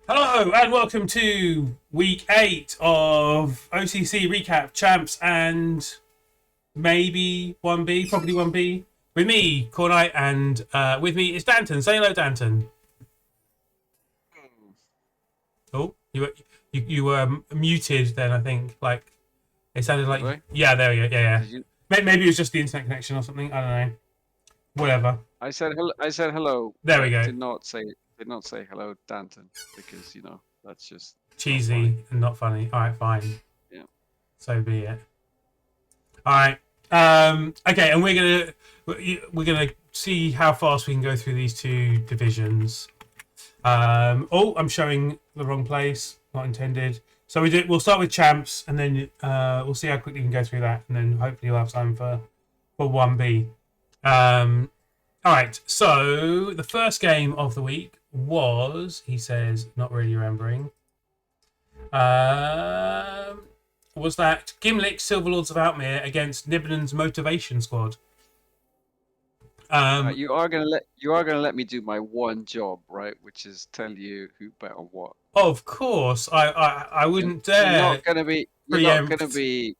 Hello and welcome to week 8 of OCC Recap Champs and maybe 1B, probably 1B. With me, Cornite, and with me is Danton. Say hello, Danton. Oh, you were muted then, I think. Like, it sounded like... Really? Yeah, there we go. Yeah. Did you? Maybe it was just the internet connection or something. I don't know. Whatever. I said hello. I said hello. There we But go. did not say hello, Danton, because that's just not funny. Cheesy and not funny. All right, fine. Yeah. So be it. All right. Okay, and we're gonna see how fast we can go through these two divisions. Oh, I'm showing the wrong place. Not intended. So we'll start with champs, and then we'll see how quickly we can go through that, and then hopefully we'll have time for 1B. All right. So the first game of the week was, he says, not really remembering. Was that Gimlick Silverlords of Outmere against Nibben's Motivation Squad? You are gonna let me do my one job, right? Which is tell you who bet on what. Of course, I You're, wouldn't you're dare not gonna be. You're not gonna preempt. be.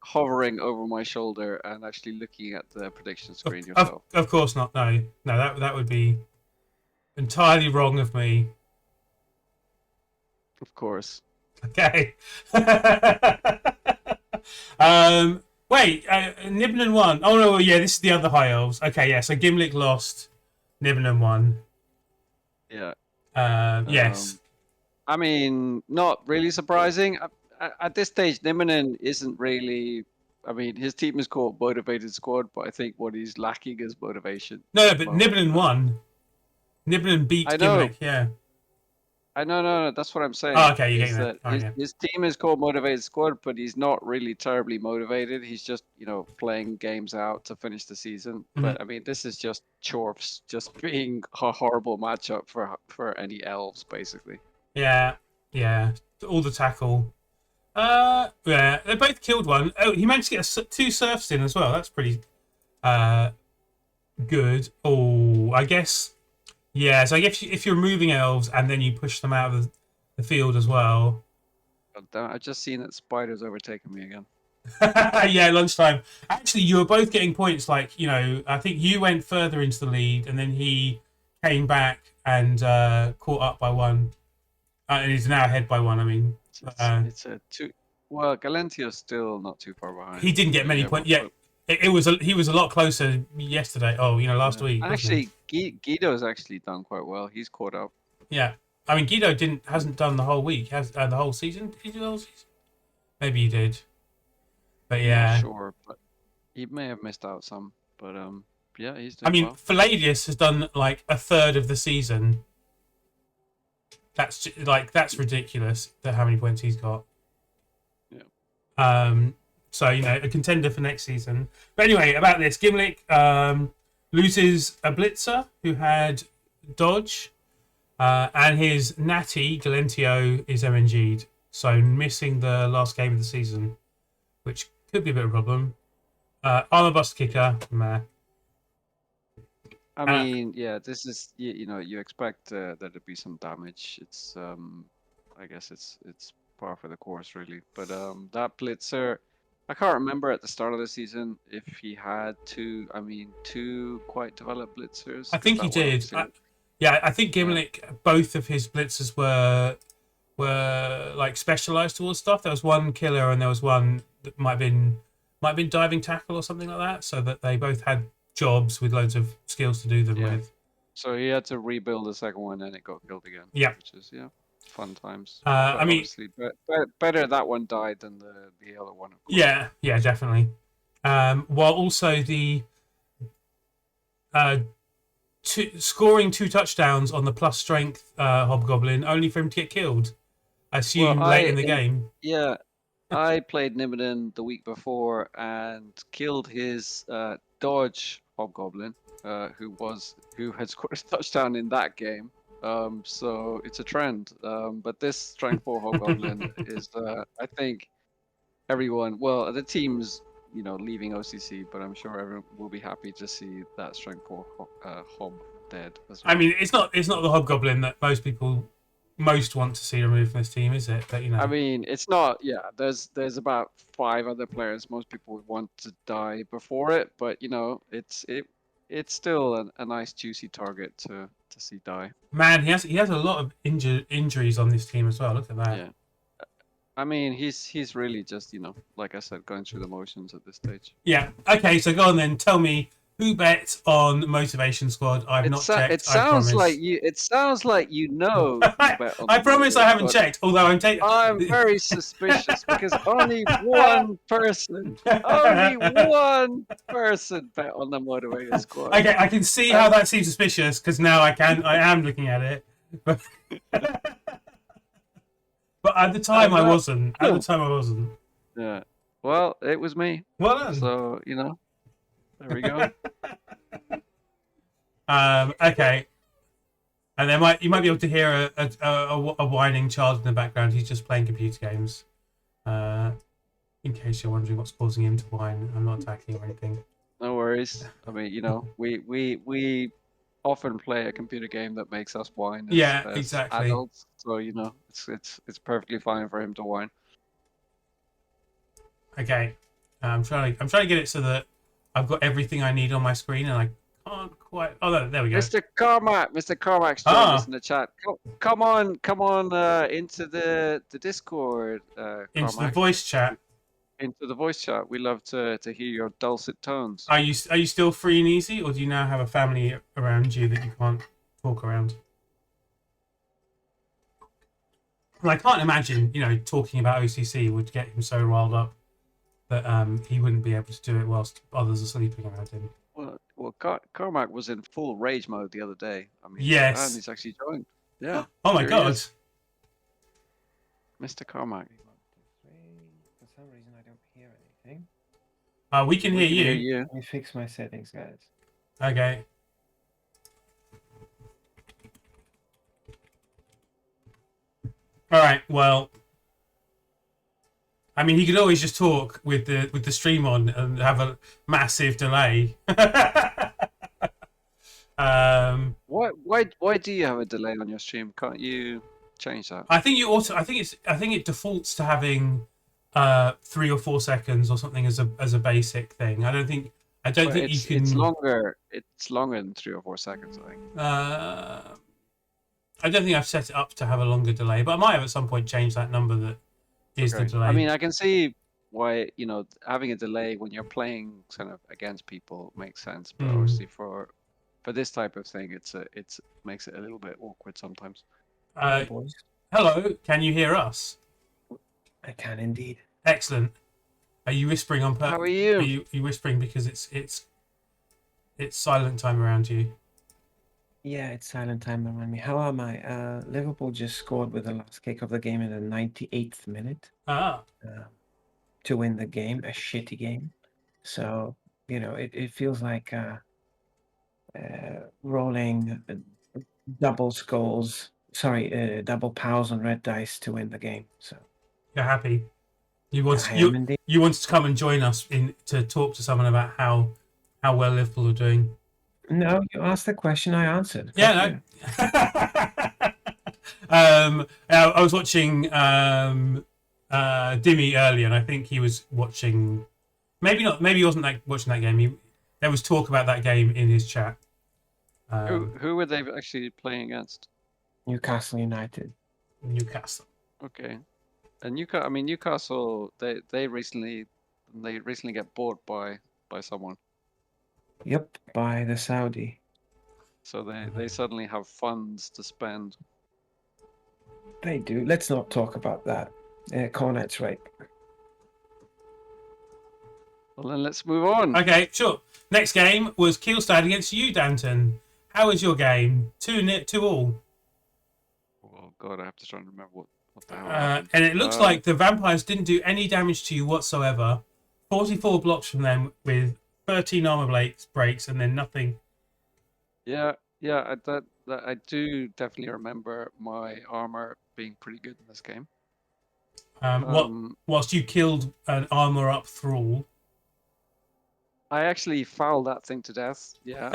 Hovering over my shoulder and actually looking at the prediction Of, screen of, yourself. of course not. No, that would be entirely wrong of me. Of course. Okay. Wait, Nibben won. Oh no, yeah, this is the other High Elves. Okay, yeah, so Gimlick lost, Nibben won. Yeah. Yes. I mean, not really surprising. At this stage, Niminen isn't really. I mean, his team is called Motivated Squad, but I think what he's lacking is motivation No, at the but moment. Nibben won. Nibben beat I know, Gimlick. Yeah. I know, no, that's what I'm Oh, saying. okay, you're Is getting there. that All right, his yeah. his team is called Motivated Squad, but he's not really terribly motivated. He's just, playing games out to finish the season. Mhm. But I mean, this is just Chorfs just being a horrible matchup for any elves, basically. Yeah, yeah. All the tackle. Yeah, they both killed one. Oh, he managed to get two surfs in as well. That's pretty uh good. Oh, I guess. Yeah, so I guess if you're moving elves and then you push them out of the field as well. God damn, I've just seen that Spider's overtaken me again. Yeah, lunchtime. Actually, you were both getting points. Like, I think you went further into the lead, and then he came back and caught up by one, and he's now ahead by one. I mean, It's a two. Well, Galentio's still not too far behind. he didn't get many Yeah, points. Yeah, he was a lot closer yesterday. Oh, last yeah. week, wasn't Actually, Guido's actually done quite well. He's caught up. he? Yeah. I mean, Guido hasn't done the whole week, has the whole season. Did he do the whole season? Maybe he did, but I'm not yeah. sure, but he may have missed out some. But yeah, he's I doing mean, well. Palladius has done like a third of the season. That's ridiculous. That how many points he's got. Yeah. So a contender for next season. But anyway, about this, Gimlick loses a blitzer who had dodge, and his natty Galentio is MNG'd, so missing the last game of the season, which could be a bit of a problem. Armor bust kicker, meh. I mean, yeah, this is you expect there to be some damage. It's I guess it's par for the course really. But that blitzer, I can't remember at the start of the season if he had two quite developed blitzers I because think he that one did. obviously. Yeah, I think Yeah, Gimlick, both of his blitzers were like specialized towards stuff. There was one killer and there was one that might have been diving tackle or something like that. So that they both had jobs with loads of skills to do them yeah. with. So he had to rebuild the second one and it got killed again, Yeah. which is fun times. I But mean, obviously, better that one died than the other one, of course. yeah, definitely. While also the uh, scoring two touchdowns on the plus strength hobgoblin, only for him to get killed. I Well, assume late in the game. yeah, I played Nimbledon the week before and killed his Dodge Hobgoblin, who had scored a touchdown in that game. So it's a trend. But this Strength 4 Hobgoblin is, I think, well, the team's, leaving OCC, but I'm sure everyone will be happy to see that Strength 4 Hob dead as I well. mean, it's not the hobgoblin that most people most want to see removed from this team, is it? But I mean, it's not. Yeah, there's about 5 other players most people would want to die before it, but it's still a nice juicy target to see die. man, he has a lot of injuries on this team as well. Look at that. Yeah. I mean, he's really just, like I said, going through the motions at this stage. Yeah. Okay, so go on then. Tell me who bet on Motivation Squad. I've not checked. It I sounds promise. like you. It sounds like you know who bet on I the promise I Motivation haven't Squad. checked. Although I'm taking. I'm very suspicious because only one person bet on the Motivated Squad. Okay, I can see how that seems suspicious because now I am looking at it, but but at the time I wasn't. At the time I wasn't. Yeah. Well, it was me. Well done. So there we go. Okay. And you might be able to hear a whining child in the background. He's just playing computer games. In case you're wondering what's causing him to whine, I'm not attacking or anything. No worries. I mean, we often play a computer game that makes us whine as exactly. adults. So it's perfectly fine for him to whine. Okay, I'm trying to get it so that I've got everything I need on my screen, and I can't quite. Oh, there we go. Mr. Carmack's joined us in the chat. Come on, into the Discord. Into the Carmack. voice chat. Into the voice chat. We love to hear your dulcet tones. Are you still free and easy, or do you now have a family around you that you can't talk around? Well, I can't imagine, talking about OCC would get him so riled up that he wouldn't be able to do it whilst others are sleeping around him. Well, Carmack was in full rage mode the other day. I mean, yes, and he's actually joined. Yeah. Oh my god, Mr. Carmack. For some reason, I don't hear anything. We can hear you. Let me fix my settings, guys. Okay. All right. Well, I mean, he could always just talk with the stream on and have a massive delay. Why do you have a delay on your stream? Can't you change that? I think it defaults to having 3 or 4 seconds or something as a basic thing. I don't think you can. It's longer. It's longer than 3 or 4 seconds, I think. I don't think I've set it up to have a longer delay, but I might have at some point changed that number that is the delay. I mean, I can see why having a delay when you're playing kind of against people makes sense, but obviously for this type of thing, it makes it a little bit awkward sometimes. Hello, can you hear us? I can indeed. Excellent. Are you whispering on purpose? How are you? Are you whispering because it's silent time around you? Yeah, it's silent time around me. How am I? Liverpool just scored with the last kick of the game in the 98th minute to win the game, a shitty game. So, it feels like rolling double pows on red dice to win the game. So you're happy. You wanted to come and join us to talk to someone about how well Liverpool are doing. No, you asked the question, I answered. Yeah, no. I was watching Dimmy earlier, and I think he was watching. Maybe not. Maybe he wasn't watching that game. There was talk about that game in his chat. Who were they actually playing against? Newcastle United. Newcastle. Okay, and Newcastle. They recently get bought by someone. Yep, by the Saudi. So they suddenly have funds to spend. They do. Let's not talk about that. Cornet's right. Well, then let's move on. Okay, sure. Next game was Kielstad against you, Danton. How was your game? 2-2. Oh God, I have to try and remember what the hell happened. And it looks like the Vampires didn't do any damage to you whatsoever. 44 blocks from them with 13 armor breaks and then nothing. Yeah, I do definitely remember my armor being pretty good in this game. Whilst you killed an armor up thrall. I actually fouled that thing to death. Yeah.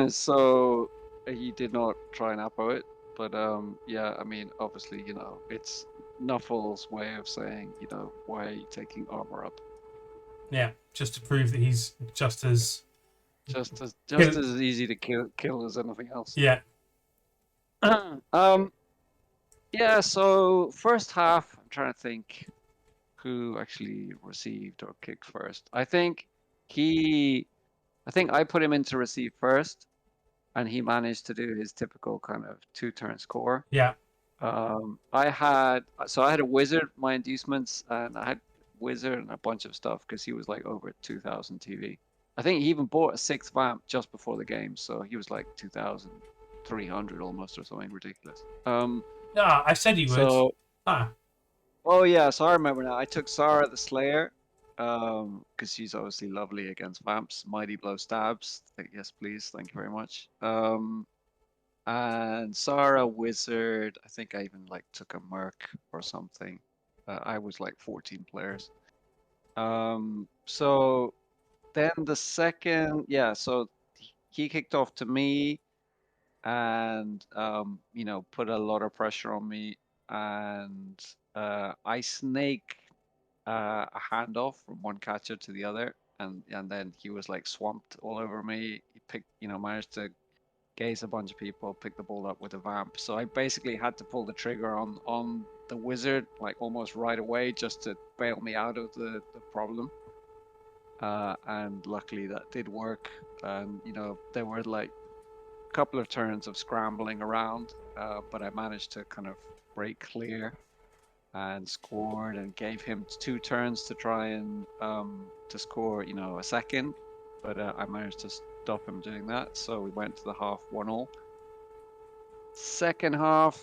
So he did not try and appo it. But yeah, I mean, obviously, it's Nuffle's way of saying, why are you taking armor up? Yeah, just to prove that he's just as easy to kill as anything else. Yeah. Yeah. So first half, I'm trying to think who actually received or kicked first. I think I put him in to receive first, and he managed to do his typical kind of 2-turn score. Yeah. I had a wizard, my inducements, and I had wizard and a bunch of stuff because he was like over 2,000 TV. I think he even bought a 6th vamp just before the game, so he was like 2,300 almost or something ridiculous. I said he would. So, Ah. oh yeah, so I remember now. I took Sarah the Slayer, because she's obviously lovely against vamps. Mighty blow stabs. Yes, please. Thank you very much. And Sarah Wizard, I think I even like took a Merc or something. I was like 14 players. So then the second, yeah, so he kicked off to me and put a lot of pressure on me, and I snake a handoff from one catcher to the other, and then he was like swamped all over me. He picked, managed to gaze a bunch of people, pick the ball up with a vamp. So I basically had to pull the trigger on the wizard like almost right away just to bail me out of the problem. And luckily that did work. And there were like a couple of turns of scrambling around, but I managed to kind of break clear and scored and gave him 2 turns to try and to score, a second. But I managed to stop him doing that. So we went to the half 1-1. Second half,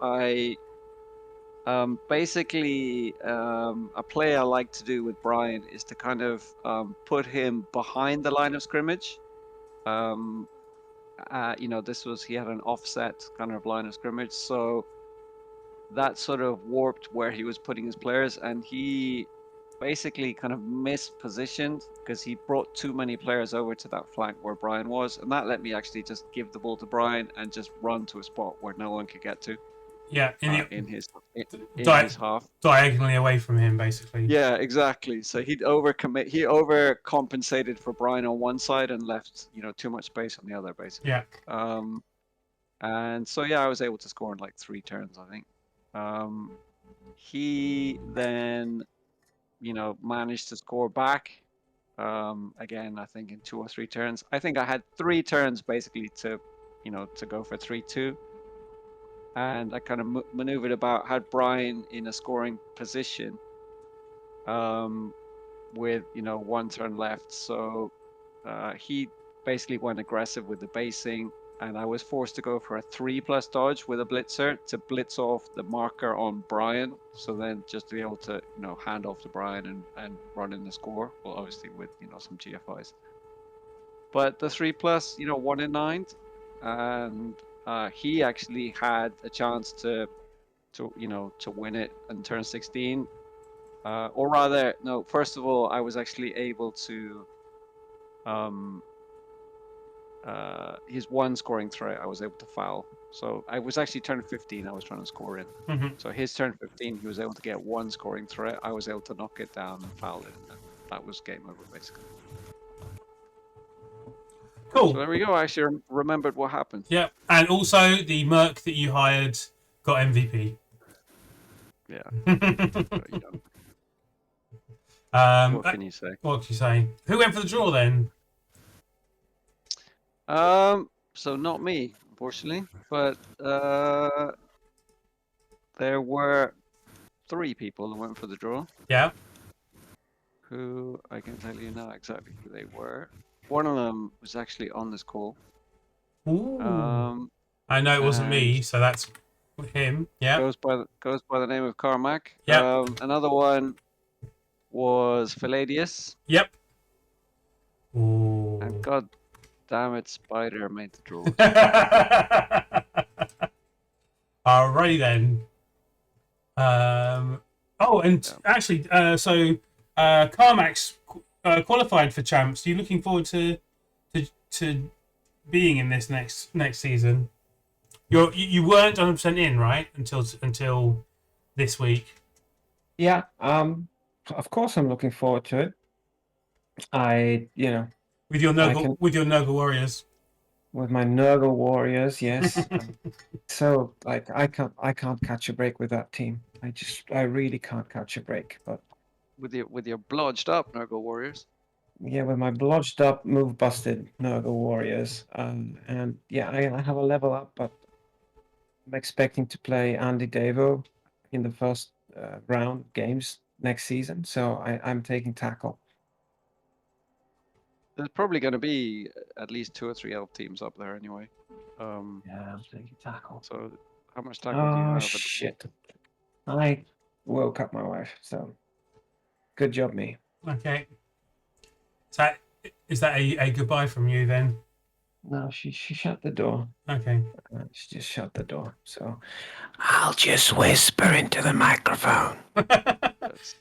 I basically a play I like to do with Brian is to kind of put him behind the line of scrimmage. He had an offset kind of line of scrimmage, so that sort of warped where he was putting his players, and he basically kind of mispositioned because he brought too many players over to that flank where Brian was, and that let me actually just give the ball to Brian and just run to a spot where no one could get to. Yeah, in his half, diagonally away from him, basically. Yeah, exactly. So he overcompensated for Brian on one side and left too much space on the other, basically. Yeah. And so yeah, I was able to score in like 3 turns, I think. He then managed to score back. Again, I think in 2 or 3 turns. I think I had 3 turns basically to go for 3-2. And I kind of maneuvered about, had Brian in a scoring position with 1 turn left. So he basically went aggressive with the basing, and I was forced to go for a 3+ dodge with a blitzer to blitz off the marker on Brian. So then just to be able to hand off to Brian and run in the score. Well, obviously with some GFIs. But the 3+, 1 in 9, and he actually had a chance to win it in turn 16. Or rather, no, first of all, I was actually able to his 1 scoring threat I was able to foul. So I was actually turn 15 I was trying to score in. Mm-hmm. So his turn 15 he was able to get 1 scoring threat. I was able to knock it down and foul it, and that was game over basically. Cool. So there we go. I actually remembered what happened. Yeah, and also the Merc that you hired got MVP. Yeah. What can you say? What can you say? Who went for the draw then? So not me, unfortunately, but there were 3 people who went for the draw. Yeah. Who I can tell you now exactly who they were. One of them was actually on this call. Ooh. I know it wasn't me, so that's him. Yeah. Goes by the name of Carmack. Yeah. Another one was Palladius. Yep. Ooh. And God damn it, Spider made the draw. Alrighty then. Actually, so Carmack's qualified for champs. Are you looking forward to being in this next season. You weren't 100% in, right? Until this week. Yeah. Of course, I'm looking forward to it. With your Nurgle Warriors. With my Nurgle Warriors, yes. So like I can't catch a break with that team. I really can't catch a break. But with your blodged up Nurgle Warriors. yeah, with my blodged up, move busted Nurgle Warriors, and yeah, I have a level up, but I'm expecting to play Andy Davo in the first round games next season. So I'm taking tackle. There's probably going to be at least 2 or 3 elf teams up there anyway. Yeah, I'm taking tackle. So how much tackle do you have? Oh shit! I woke up my wife. So good job, me. Okay. Is that a goodbye from you then? No, she shut the door. Okay. She just shut the door. So I'll just whisper into the microphone. It's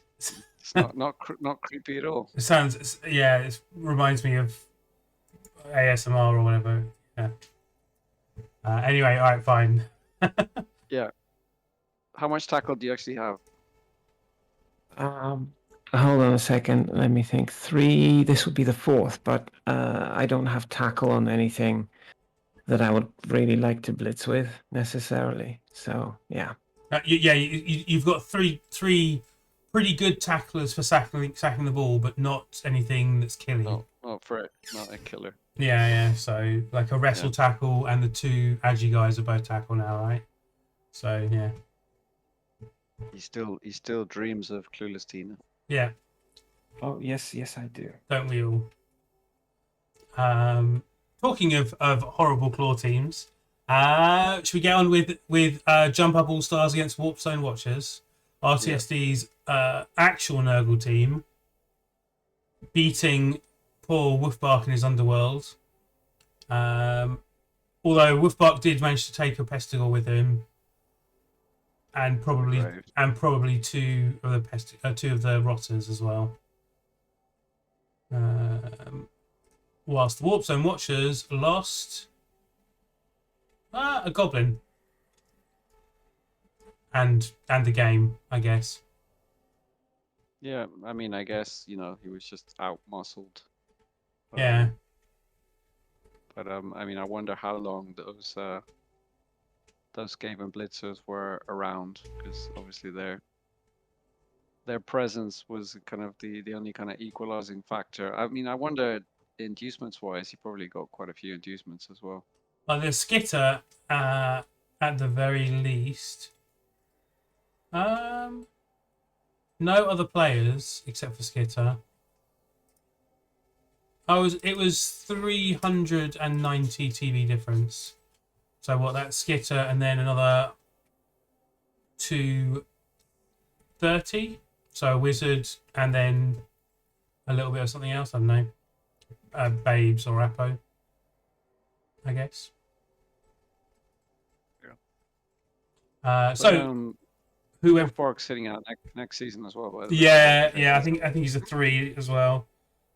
not creepy at all. It sounds, yeah, it reminds me of ASMR or whatever. Yeah. Anyway, all right, fine. Yeah. How much tackle do you actually have? Hold on a second. Let me think. 3. This would be the 4th, but I don't have tackle on anything that I would really like to blitz with necessarily. So yeah. You've got three pretty good tacklers for sacking the ball, but not anything that's killing. Not for it. Not a killer. Yeah. So like a wrestle tackle, and the 2 agi guys are both tackle now, right? So yeah. He still dreams of Clueless Tina. Yeah. Oh yes, I do. Don't we all? Talking of horrible claw teams, should we get on with Jump Up All Stars against Warp Zone Watchers? RTSD's actual Nurgle team beating poor Wolfbark in his underworld. Although Wolfbark did manage to take a Pestigal with him, and probably 2 of the Rotters as well. Whilst the Warp Zone Watchers lost a Goblin and the game, I guess. Yeah, I mean, I guess he was just out muscled. Yeah. But I mean, I wonder how long those Skaven Blitzers were around, because obviously their presence was kind of the only kind of equalizing factor. I mean, I wonder, inducements wise, he probably got quite a few inducements as well. Well, there's Skitter at the very least. No other players except for Skitter. It was 390 TV difference. So what? That's Skitter, and then another 230. So a wizard, and then a little bit of something else. I don't know. Babes or Apo, I guess. Yeah. So whoever Wolfbark's sitting out next season as well. Yeah. I think he's a 3 as well.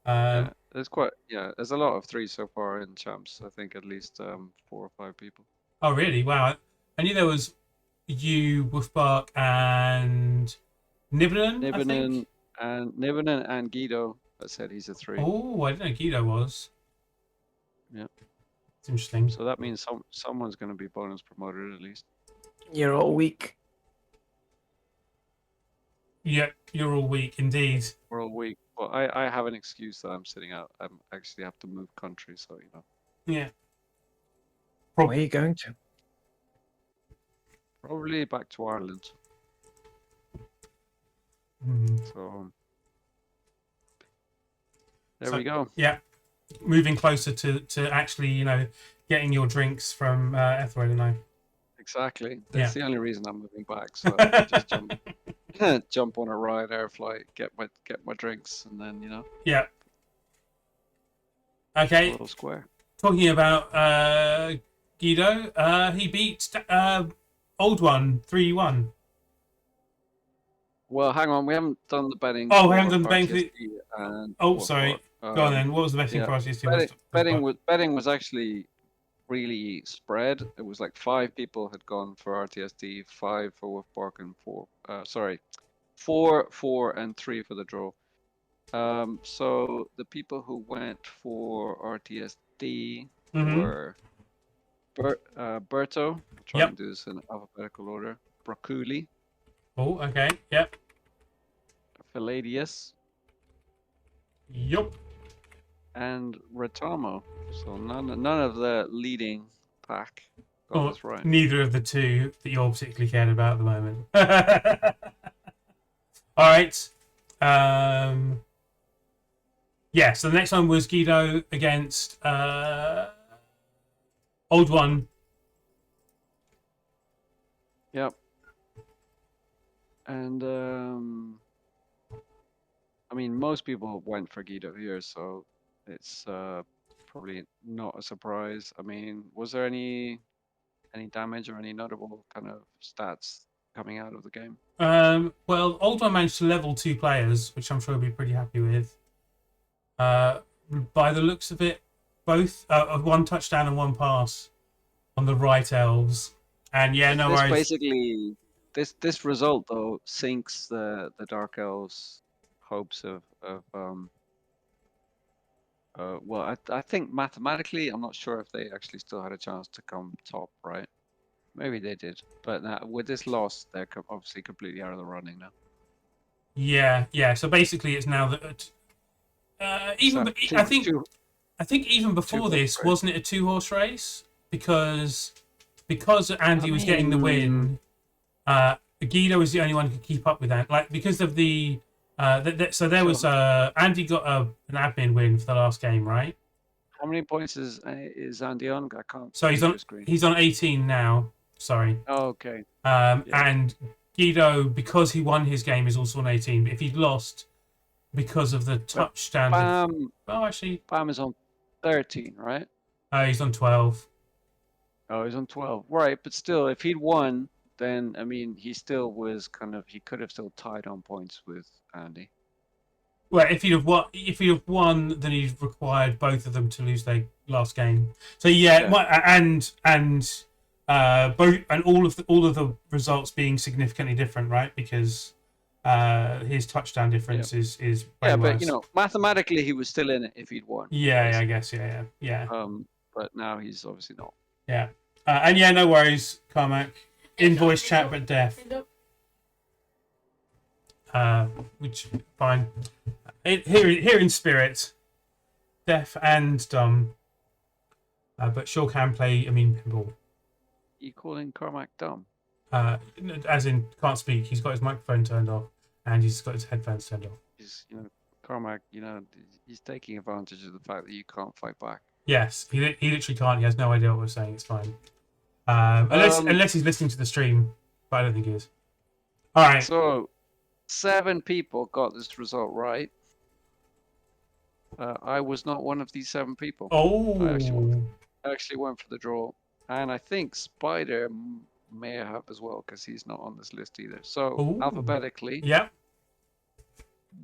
There's a lot of 3s so far in champs. I think at least 4 or 5 people. Oh really? Wow. I knew there was you, Wolfbark, and Nibbenen. Nibbenen and Guido. I said he's a 3. Oh, I didn't know Guido was. Yeah. It's interesting. So that means someone's going to be bonus promoted at least. You're all weak. Yeah, you're all weak indeed. We're all weak. Well, I have an excuse that I'm sitting out. I actually have to move country, so Yeah. Where are you going to? Probably back to Ireland. So there we go. Yeah, moving closer to actually, getting your drinks from Ethelred and I. Exactly. That's the only reason I'm moving back. So I can just jump on a Ryanair flight, get my drinks, and then Yeah. Okay. A little square. Talking about Guido, he beat Old One 3-1. Well, hang on, we haven't done the betting. Oh, we haven't done the betting. And sorry. Go on then. What was the betting for RTSD? Betting was actually really spread. It was like 5 people had gone for RTSD, 5 for Wolfbark, and 4, 4, and 3 for the draw. So the people who went for RTSD were Berto. I'll try and do this in alphabetical order. Braculi. Oh, okay. Yep. Palladius. Yup. And Retamo. So none of the leading pack got this right. Neither of the two that you're particularly cared about at the moment. All right. Yeah, so the next one was Guido against Old One. Yep. And I mean, most people went for Guido here, so it's probably not a surprise. I mean, was there any damage or any notable kind of stats coming out of the game? Well, Old One managed to level 2 players, which I'm sure he'll be pretty happy with. By the looks of it, both 1 touchdown and 1 pass on the right elves. And yeah, no worries. Basically, this result though sinks the Dark Elves' hopes of well, I think mathematically, I'm not sure if they actually still had a chance to come top, right? Maybe they did, but now, with this loss, they're obviously completely out of the running now. Yeah. So basically, it's now that I think even before this, wasn't it a 2-horse race? Because Andy was getting the win, Guido was the only one who could keep up with that. Like because of the so there was Andy got an admin win for the last game, right? How many points is Andy on? I can't. So he's on 18 now. Sorry. Oh, okay. And Guido, because he won his game, is also on 18. But if he'd lost because of the touchdown, actually, Bam is on 13, right? He's on 12. Oh, he's on 12, right? But still, if he'd won, then I mean, he still was he could have still tied on points with Andy. Well, if he'd have won, then he'd required both of them to lose their last game. So and both and all of the results being significantly different, right? Because his touchdown difference is way worse. But you know, mathematically he was still in it if he'd won. Yeah, I guess, yeah. But now he's obviously not. Yeah, and yeah, no worries, Carmack. In voice chat, but deaf. Which fine. Here in spirit, deaf and dumb. But sure can play. I mean, pinball. You calling Carmack dumb? As in can't speak. He's got his microphone turned off and he's got his headphones turned off. Carmack, he's taking advantage of the fact that you can't fight back. Yes, he literally can't. He has no idea what we're saying. It's fine. Unless he's listening to the stream, but I don't think he is. All right. So 7 people got this result right. I was not one of these 7 people. Oh. I actually went for the draw, and I think Spider may have as well because he's not on this list either. So alphabetically. Yep.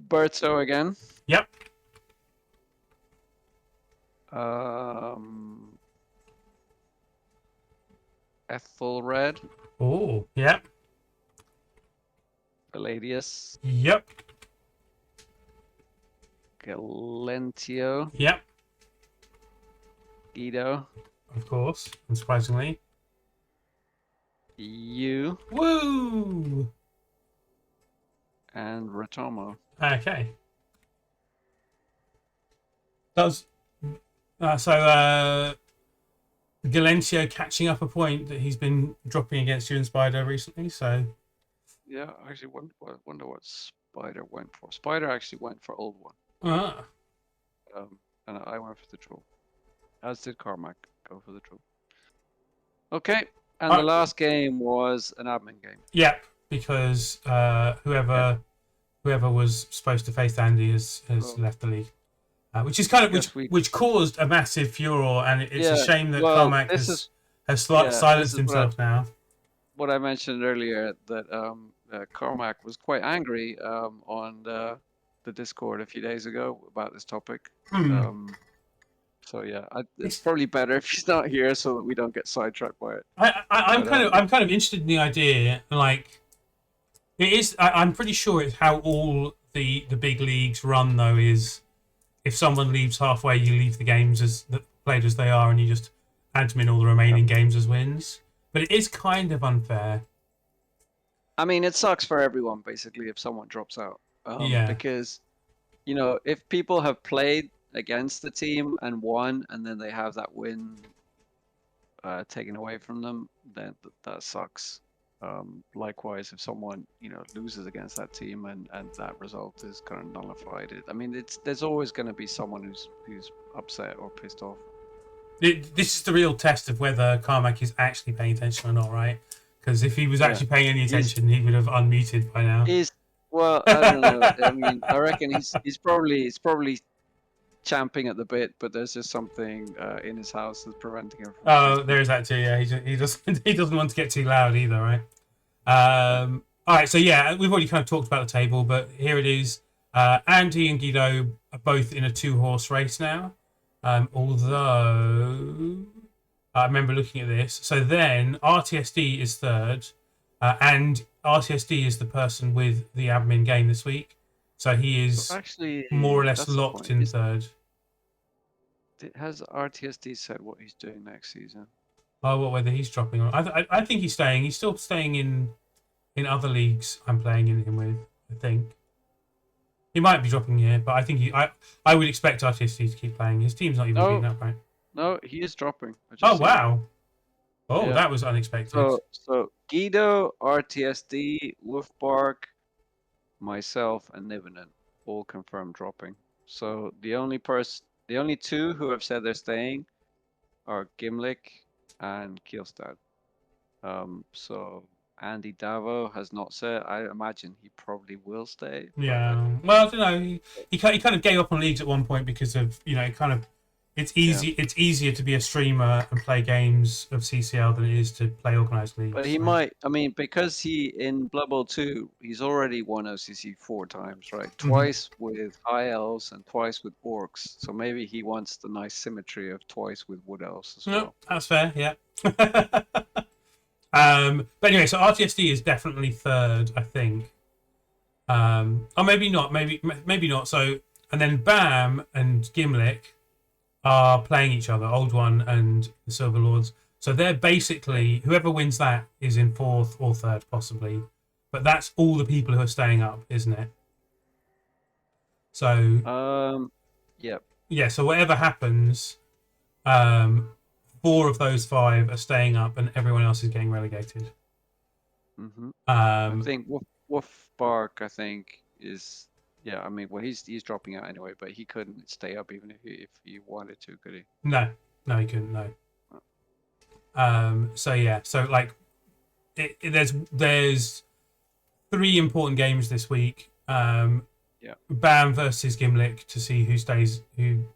Berto again. Yep. Ethelred. Oh, yep. Palladius. Yep. Galentio. Yep. Guido. Of course, unsurprisingly. You. Woo! And Ratomo. Okay. Does Galentio catching up a point that he's been dropping against you and Spider recently, so yeah, I actually wonder what Spider went for. Spider actually went for Old One. And I went for the draw. As did Carmack go for the draw. Okay, and the last game was an admin game. Yeah, because whoever was supposed to face Andy has left the league. Which is kind of which caused a massive furor, and it's a shame that Carmack has silenced himself now. What I mentioned earlier, that Carmack was quite angry on the Discord a few days ago about this topic. So yeah, it's probably better if he's not here so that we don't get sidetracked by it. I'm kind of interested in the idea. Like, it is. I'm pretty sure it's how all the big leagues run. Though, is if someone leaves halfway, you leave the games as played as they are, and you just admin all the remaining games as wins. But it is kind of unfair. I mean, it sucks for everyone basically if someone drops out. Because, if people have played against the team and won, and then they have that win taken away from them, then that sucks. Likewise, if someone loses against that team and that result is kind of nullified, there's always going to be someone who's upset or pissed off. This is the real test of whether Carmack is actually paying attention or not, right? Because if he was actually paying any attention, he would have unmuted by now. Well, I don't know. I mean, I reckon he's probably champing at the bit, but there's just something in his house that's preventing him from there's that too. Yeah, he doesn't want to get too loud either, right? All right, so yeah, we've already kind of talked about the table, but here it is. Andy and Guido are both in a 2-horse race now. Although I remember looking at this, so then RTSD is third, and RTSD is the person with the admin game this week. So he is more or less locked in third. Has RTSD said what he's doing next season? Oh, whether he's dropping on? I think he's staying. He's still staying in other leagues. I'm playing in him with. I think he might be dropping here, but I think I would expect RTSD to keep playing. His team's not even being that right. No, he is dropping. Oh wow! Oh, yeah. That was unexpected. So Guido, RTSD, Wolfbark, myself, and Nivenin all confirmed dropping. So the only two who have said they're staying are Gimlick and Kielstad. So Andy Davo has not said. I imagine he probably will stay. Yeah. Well, I don't know. He kind of gave up on leagues at one point because of it's easy. Yeah. It's easier to be a streamer and play games of CCL than it is to play organized leagues. But he might. I mean, because he in Blood Bowl 2, he's already won OCC 4 times, right? Twice with High Elves and twice with Orcs. So maybe he wants the nice symmetry of twice with Wood Elves as well. That's fair. Yeah. But anyway, so RTSD is definitely third, I think. Or maybe not. Maybe not. So and then Bam and Gimlick are playing each other, Old One and the Silver Lords. So they're basically, whoever wins that is in fourth or third, possibly. But that's all the people who are staying up, isn't it? So, yep. Yeah, so whatever happens, 4 of those 5 are staying up and everyone else is getting relegated. I think Wolfbark, is... Yeah, I mean, well, he's dropping out anyway, but he couldn't stay up even if he wanted to, could he? No, he couldn't. No. So yeah, so like, there's 3 important games this week. Bam versus Gimlick to see who stays in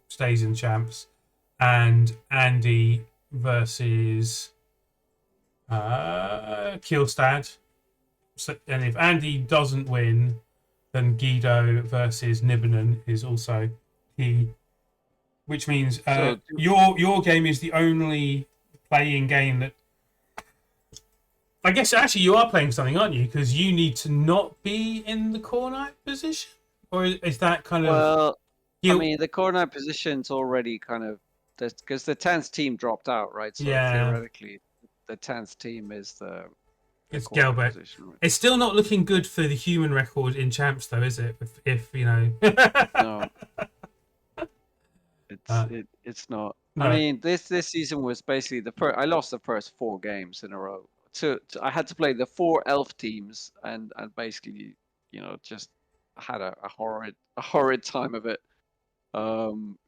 champs, and Andy versus Kielstad. So, and if Andy doesn't win, then Guido versus Nibbenen is also key, which means your game is the only playing game that. I guess actually you are playing something, aren't you? Because you need to not be in the core knight position, or is that kind of? Well, I mean, the core knight position's already kind of because the 10th team dropped out, right? So theoretically, the 10th team is the. It's Gelbeck. Right? It's still not looking good for the human record in champs, though, is it? If you know. No. It's not. No. I mean, this season was basically I lost the first 4 games in a row. I had to play the 4 elf teams, and basically, just had a horrid time of it.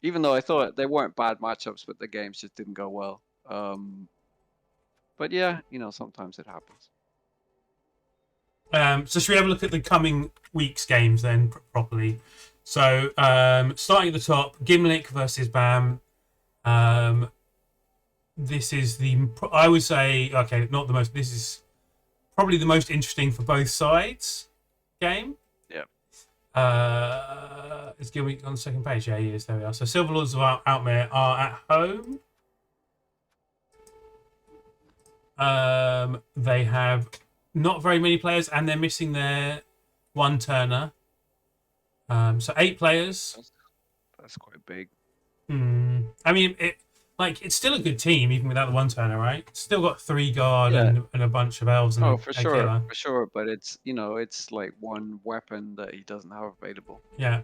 Even though I thought they weren't bad matchups, but the games just didn't go well. But yeah, sometimes it happens. So should we have a look at the coming week's games then properly? So starting at the top, Gimlick versus Bam. This is I would say, okay, not the most. This is probably the most interesting for both sides game. Yeah. Is Gilmore on the second page? Yeah, he is. There we are. So Silver Lords of Outmere are at home. They have not very many players, and they're missing their one turner. So 8 players. That's quite big. I mean, it's still a good team even without the one turner, right? It's still got 3 guard and a bunch of elves and for a sure, killer. for sure. But it's it's like one weapon that he doesn't have available. Yeah,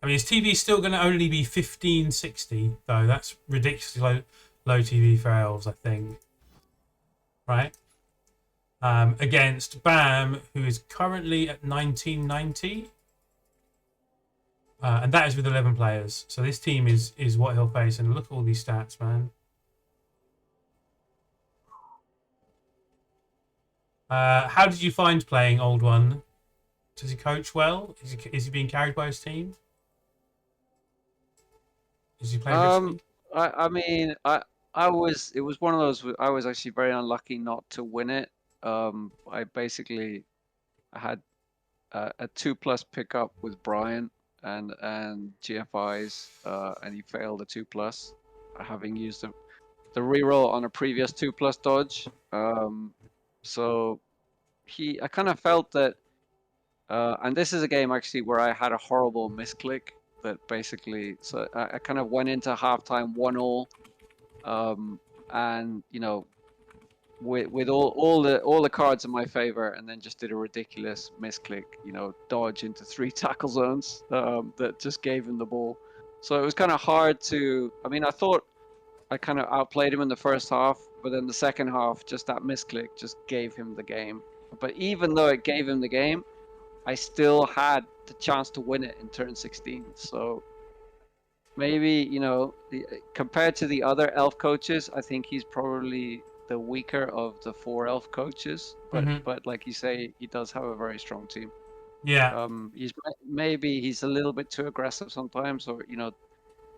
I mean his TV is still going to only be 1560 though. That's ridiculously low TV for elves, I think. Right. Against Bam, who is currently at 1990. And that is with 11 players. So this team is what he'll face. And look at all these stats, man. How did you find playing Old One? Does he coach well? Is he being carried by his team? Is he playing I mean, it was one of those. I was actually very unlucky not to win it. I had a 2+ pickup with Brian and GFIs, and he failed a 2+, having used the reroll on a previous 2+ dodge. So I kind of felt that, and this is a game actually where I had a horrible misclick that basically, so I kind of went into halftime 1-all, and with all the cards in my favor, and then just did a ridiculous misclick, dodge into 3 tackle zones that just gave him the ball. So it was kind of hard to. I mean, I thought I kind of outplayed him in the first half, but then the second half, just that misclick just gave him the game. But even though it gave him the game, I still had the chance to win it in turn 16. So maybe compared to the other elf coaches, I think he's probably the weaker of the 4 elf coaches, but like you say, he does have a very strong team. Yeah. He's a little bit too aggressive sometimes, or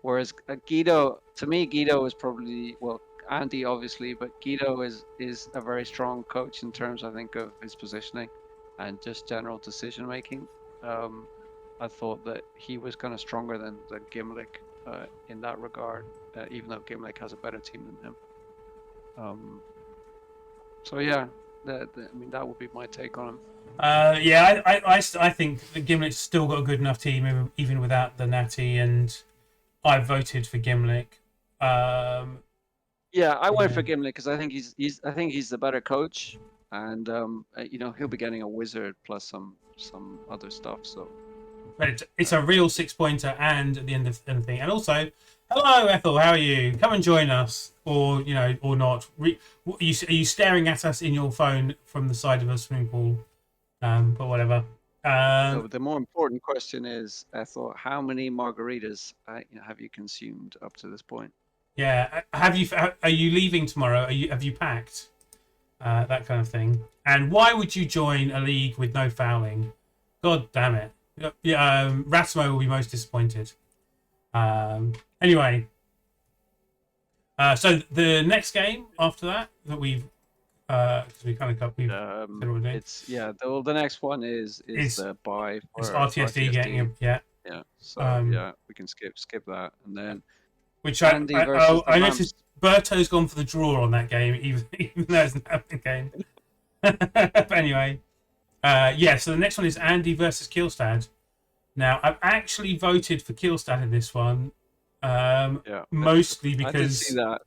whereas Guido, to me, Guido is probably, well, Andy obviously, but Guido is a very strong coach in terms, I think, of his positioning and just general decision making. I thought that he was kind of stronger than Gimlick in that regard, even though Gimlick has a better team than him. So yeah, I mean, that would be my take on him. Yeah, I think that Gimlick's still got a good enough team even without the Natty, and I voted for Gimlick. Yeah, I went for Gimlick because I think he's the better coach, and he'll be getting a wizard plus some other stuff. So, but it's a real 6-pointer, and at the end of anything, and also, hello Ethel, how are you? Come and join us, or or not. Are you staring at us in your phone from the side of a swimming pool? But whatever. So the more important question is, Ethel, how many margaritas have you consumed up to this point? Yeah, are you leaving tomorrow? Have you packed? That kind of thing. And why would you join a league with no fouling? God damn it. Yeah, Rasmo will be most disappointed. Anyway, so the next game after that we've because we kind of got the next one is the buy for it's RTSD getting him. Yeah. So we can skip that, and then which I noticed Berto's gone for the draw on that game, even though it's not a game. But anyway, so the next one is Andy versus Kielstad. Now, I've actually voted for Kielstad in this one, mostly because... I did see that.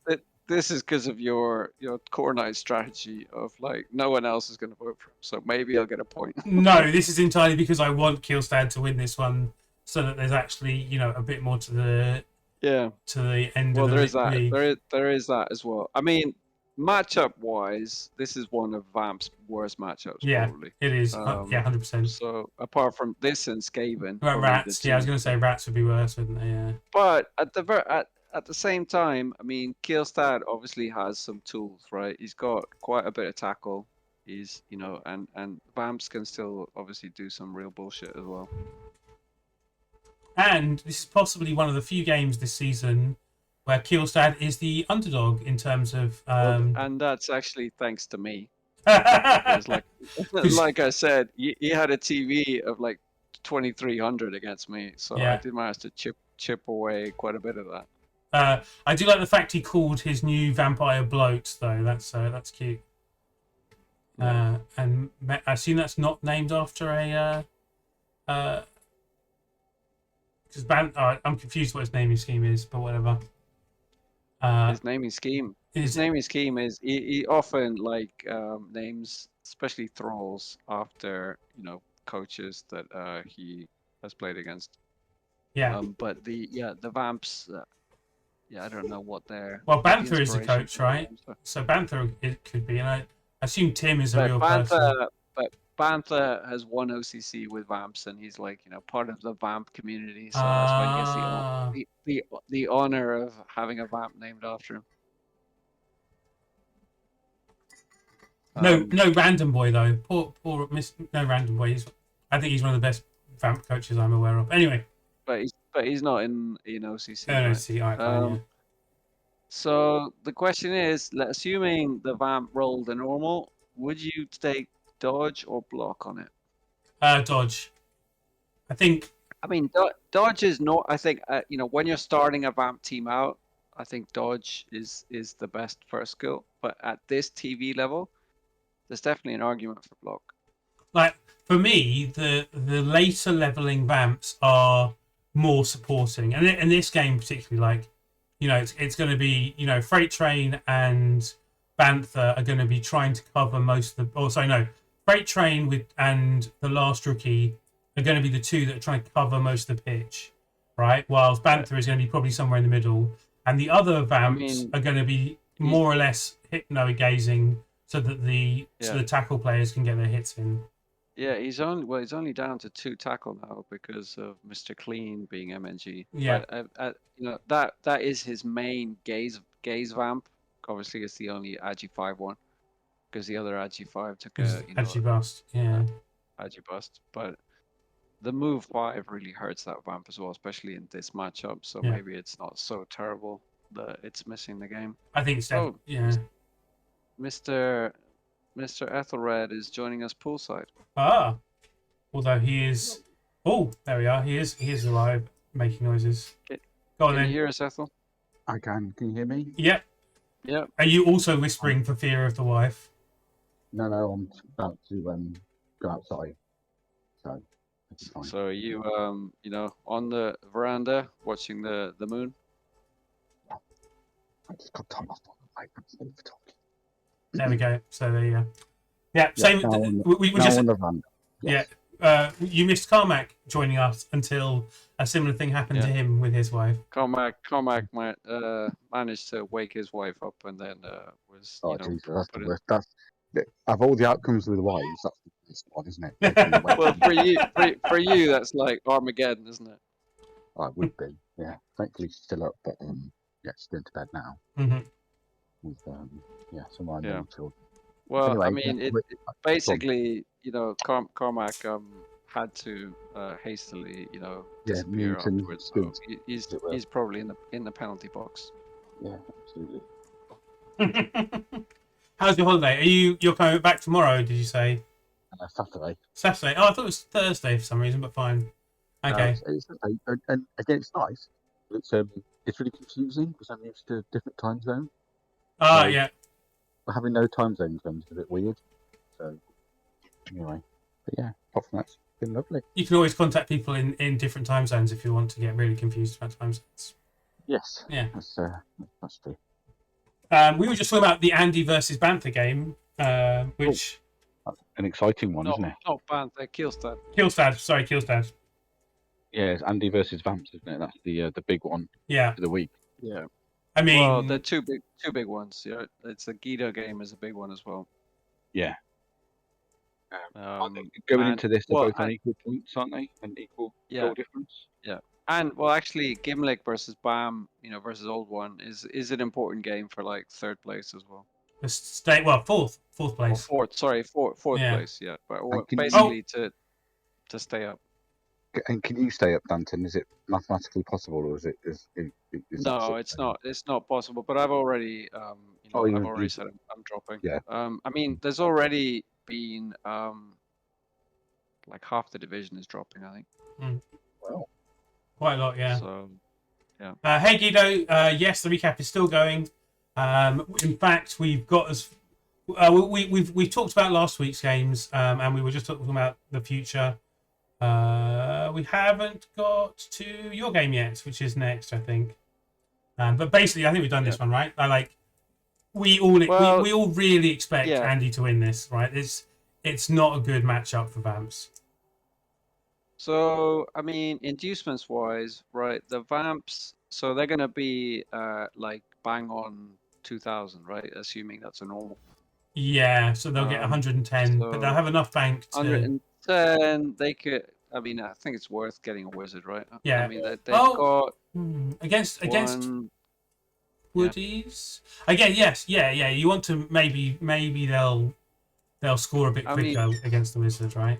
This is because of your core night strategy of, like, no one else is going to vote for him, so maybe I'll get a point. No, this is entirely because I want Kielstad to win this one, so that there's actually, a bit more to the... Yeah. To the end of the there is that. league. There is that as well. I mean, matchup-wise, this is one of Vamp's worst matchups, probably. It is. 100%. So, apart from this and Skaven... Rats. Yeah, I was going to say Rats would be worse, wouldn't they? Yeah. But at the same time, I mean, Kielstad obviously has some tools, right? He's got quite a bit of tackle. He's, and Vamps can still obviously do some real bullshit as well. And this is possibly one of the few games this season where Kielstad is the underdog in terms of... and that's actually thanks to me. Like I said, he had a TV of like 2300 against me, so Yeah. I did manage to chip away quite a bit of that. I do like the fact he called his new vampire Bloat, though. That's cute. Yeah. And I assume that's not named after a. Because I'm confused what his naming scheme is, but whatever. His naming scheme. His naming scheme is he often names, especially thralls, after coaches that he has played against. Yeah. But the vamps. I don't know what they're. Well, what the Banther is a inspiration coach, for the right? names are. So Banther it could be, and I assume Tim is a But real person. Bantha has won OCC with vamps, and he's part of the vamp community. So that's why he gets the honor of having a vamp named after him. No random boy though. Poor no random boy. I think he's one of the best vamp coaches I'm aware of. Anyway. But he's not in OCC. No, right? OCC, all right, fine, yeah. So the question is, assuming the vamp rolled a normal, would you take dodge or block on it? Dodge. I think. I mean, dodge is not. I think when you're starting a vamp team out, I think dodge is the best first skill. But at this TV level, there's definitely an argument for block. Like for me, the later leveling vamps are more supporting, and in this game particularly, it's going to be Freight Train and Banther are going to be trying to cover most of the. Oh, sorry, no, Freight Train and the last rookie are going to be the two that are trying to cover most of the pitch, right? Whilst Banther is going to be probably somewhere in the middle, and the other vamps are going to be more or less hypno-gazing so that the tackle players can get their hits in. Yeah, he's only down to 2 tackle now because of Mr. Clean being MNG. Yeah. But that is his main gaze vamp. Obviously, it's the only Agi 5 one because the other Agi 5 took a Agi bust. Yeah. Agi bust, but the move 5 really hurts that vamp as well, especially in this matchup. So maybe it's not so terrible that it's missing the game. I think it's Mr. Ethelred is joining us poolside. Although he is. Oh, there we are. He is alive, making noises. Go on then. Can you hear us, Ethel? I can. Can you hear me? Yep. Yep. Are you also whispering for fear of the wife? No, I'm about to go outside. So it's fine. So are you on the veranda watching the moon? I just got time off on the mic. I'm safe for talking. There we go. So there you go. Yeah, same. We just. On the veranda. Yes. Yeah. You missed Carmack joining us until a similar thing happened to him with his wife. Carmack managed to wake his wife up and then was. Jesus, that's the worst. That's of all the outcomes with wives, that's the worst one, isn't it? Well, for you, that's like Armageddon, isn't it? Oh, it would be. Yeah. Thankfully, she's still up, but she's going to bed now. Mm-hmm. With some of my young children. Well, anyway, I mean, basically, Carmack had to hastily, disappear afterwards. So he's probably in the penalty box. Yeah, absolutely. How's your holiday? You're coming back tomorrow? Did you say? Saturday. Saturday. Oh, I thought it was Thursday for some reason, but fine. Okay. It's Saturday, and again, it's nice. It's really confusing because I'm used to different time zones. Yeah. Having no time zones is a bit weird. So anyway, but yeah, apart from that, it's been lovely. You can always contact people in different time zones if you want to get really confused about time zones. Yes. Yeah. That's true. We were just talking about the Andy versus Banther game, which an exciting one, isn't it? Not Banther, Kielstad. Kielstad. Yeah, it's Andy versus Vamps, isn't it? That's the big one. Yeah. For the week. Yeah. I mean, well, the two big ones. Yeah, it's the Guido game is a big one as well. Yeah. Going into this, they're both on equal points, aren't they? And equal goal difference. Yeah. And well, actually, Gimlick versus Bam, versus Old One is an important game for like third place as well. Fourth place. Fourth place. Yeah, but basically to stay up. And can you stay up, Danton? Is it mathematically possible, or is it? No, it's not. It's not possible. But I've already, I've already said I'm dropping. Yeah. I mean, there's already been like half the division is dropping, I think. Well, Quite a lot, yeah. So Hey Guido, yes, the recap is still going. In fact, we've got as we've talked about last week's games, and we were just talking about the future. We haven't got to your game yet, which is next, I think. But basically, I think we've done this one, right? We all really expect Andy to win this, right? It's not a good matchup for Vamps. So, I mean, inducements wise, right? The Vamps, so they're going to be like bang on 2000, right? Assuming that's a normal. Yeah, so they'll get 110, but they'll have enough bank to. 110, they could. I mean, I think it's worth getting a wizard, right? Yeah. I mean, they've got against one, Woodies. Again, yes, yeah. You want to maybe they'll score a bit quicker against the wizard, right?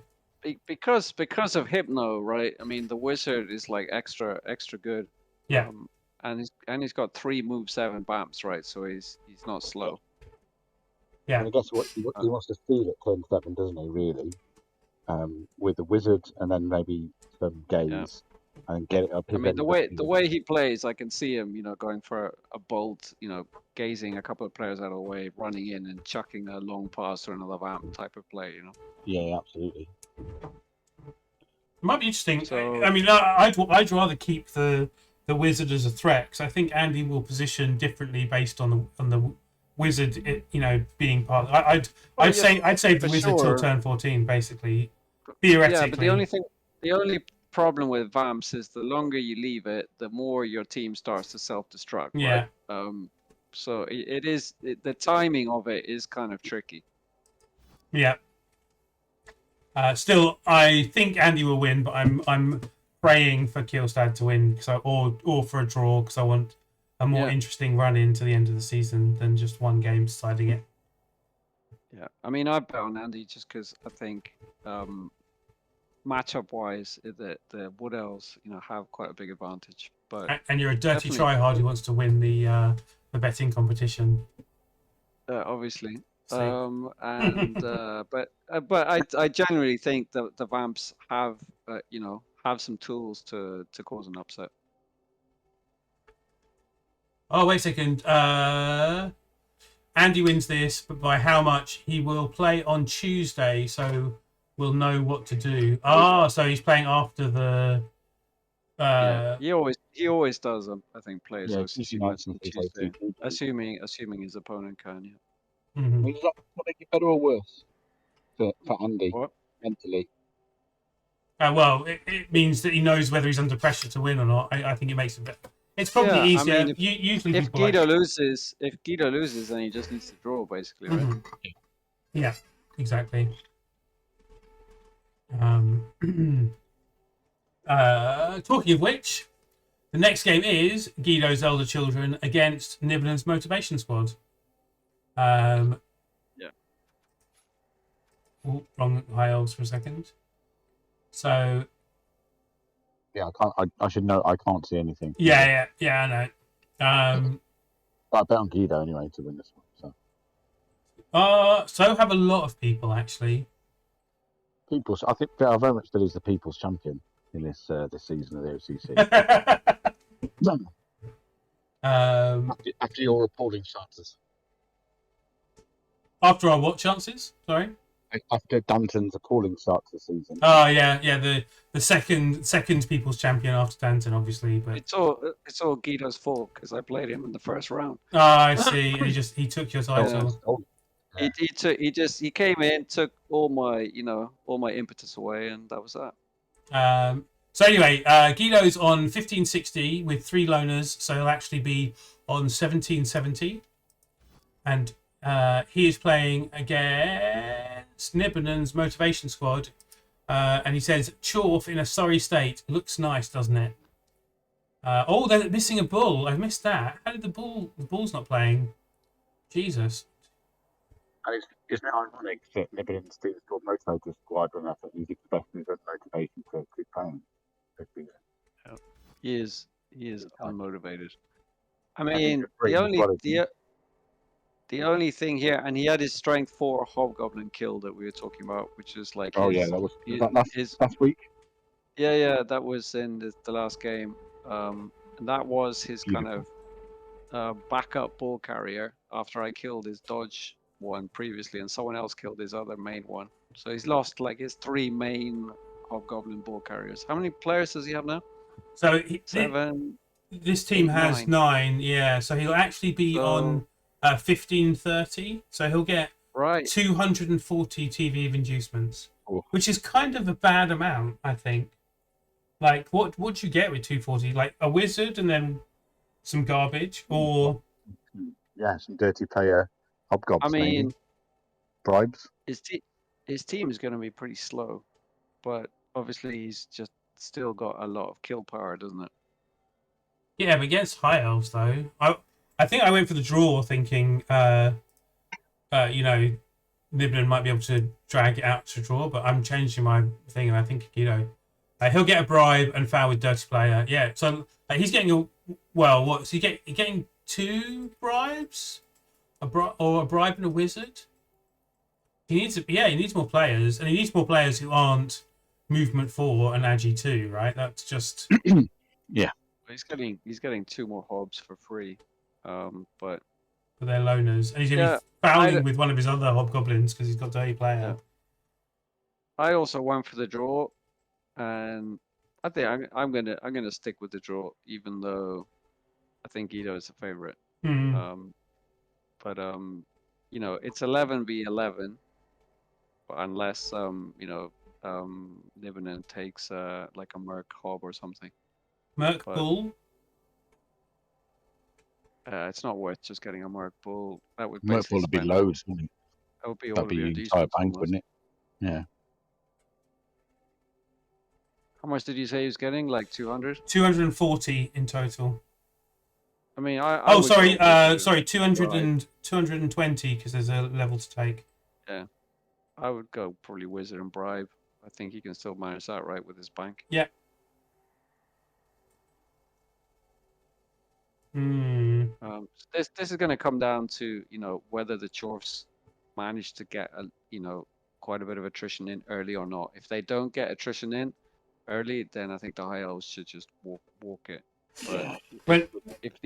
Because of Hypno, right? I mean, the wizard is like extra good. Yeah. And he's got 3 move 7 bumps, right? So he's not slow. Yeah. And I guess what he wants to steal at turn 7, doesn't he? Really, with the wizard and then maybe some gaze and get it up. I mean, the way he plays, I can see him, going for a bolt, gazing a couple of players out of the way, running in and chucking a long pass or another vamp type of play, Yeah, absolutely. It might be interesting. So, I mean, I'd rather keep the wizard as a threat because I think Andy will position differently based on the wizard, being part. I'd save the wizard till turn 14, basically. Theoretically. Yeah, but the only problem with vamps is the longer you leave it, the more your team starts to self-destruct. Yeah. Right? So the timing of it is kind of tricky. Yeah. Still, I think Andy will win, but I'm praying for Kielstad to win or for a draw because I want a more interesting run into the end of the season than just one game deciding it. Yeah, I mean, I bet on Andy just because I think matchup-wise, the Wood Elves, have quite a big advantage. But and you're a dirty tryhard who wants to win the betting competition. Obviously. But I generally think that the Vamps have some tools to cause an upset. Oh, wait a second. Andy wins this, but by how much? He will play on Tuesday, so we'll know what to do. So he's playing after the. He always does. I think plays OCC on Tuesday, assuming his opponent can. Yeah. Mm-hmm. Does that make it better or worse for Andy mentally? Well, it means that he knows whether he's under pressure to win or not. I think it makes it better. It's probably easier. I mean, usually, if Guido loses, then he just needs to draw, basically, right? Mm-hmm. Yeah, exactly. Talking of which, the next game is Guido's Elder Children against Niblin's Motivation Squad. Wrong high elves for a second. So. Yeah, I should know. I can't see anything. Yeah, I know. But I bet on Guido anyway to win this one. So have a lot of people actually. I think I very much believe the people's champion in this season of the OCC. After your appalling chances. After our what chances? Sorry. After Danton's appalling start to the season. Oh yeah. The second people's champion after Danton, obviously, but it's all Guido's fault because I played him in the first round. Oh, I see. he took your title. He came in, took all my impetus away, and that was that. So anyway, Guido's on 1560 with 3 loners, so he'll actually be on 1770, and he is playing against Nibbenen's Motivation Squad, and he says, Chorf in a sorry state. Looks nice, doesn't it? They're missing a bull. I missed that. How did the bull's not playing? Jesus. And isn't it ironic that Nibbenen's team is called Motivator Squad when I think he's expecting his motivation to keep playing? He is unmotivated. I mean, the The only thing here, and he had his strength 4 hobgoblin kill that we were talking about, which is like Oh his, yeah, that was his last week. yeah, that was in the last game. And that was his kind Beautiful. of backup bull carrier after I killed his dodge one previously, and someone else killed his other main one. So he's lost like his 3 main hobgoblin bull carriers. How many players does he have now? So 7. this team 8, has 9. Yeah, so he'll actually be So, on 1530. So he'll get right. 240 TV of inducements, Oh. which is kind of a bad amount, I think. Like, what do you get with 240? Like a wizard and then some garbage, or Yeah, some dirty player hobgobs. I mean, maybe. Bribes. his team is going to be pretty slow, but obviously he's just still got a lot of kill power, doesn't it? yeah, but against high elves though, I think I went for the draw thinking, you know, Niblin might be able to drag it out to draw, but I'm changing my thing, and I think he'll get a bribe and foul with dirty player. Yeah, so he's getting what's he getting 2 bribes, a bribe and a wizard. He needs more players, and he needs more players who aren't movement 4 and agi 2, right? That's just Yeah. He's getting 2 more hobs for free, but for their loners, and he's gonna be fouling with one of his other hobgoblins because he's got dirty player. Yeah. I also went for the draw, and I think I'm gonna stick with the draw, even though I think Guido is the favorite. But you know, it's 11v11, unless Nibbenen takes like a Merc Hob or something. Merc Bull. It's not worth just getting a Merc Bull. That would Merc Bull would be loads, wouldn't it? That would be all That'd of your be entire inducements, bank, wouldn't it? Yeah. How much did you say he was getting? Like 200? 240 in total. I mean, sorry, 220 because there's a level to take. Yeah, I would go probably wizard and bribe. I think he can still manage that right with his bank. Yeah. This is going to come down to whether the Chorfs manage to get quite a bit of attrition in early or not. If they don't get attrition in early, then I think the High Elves should just walk it. But if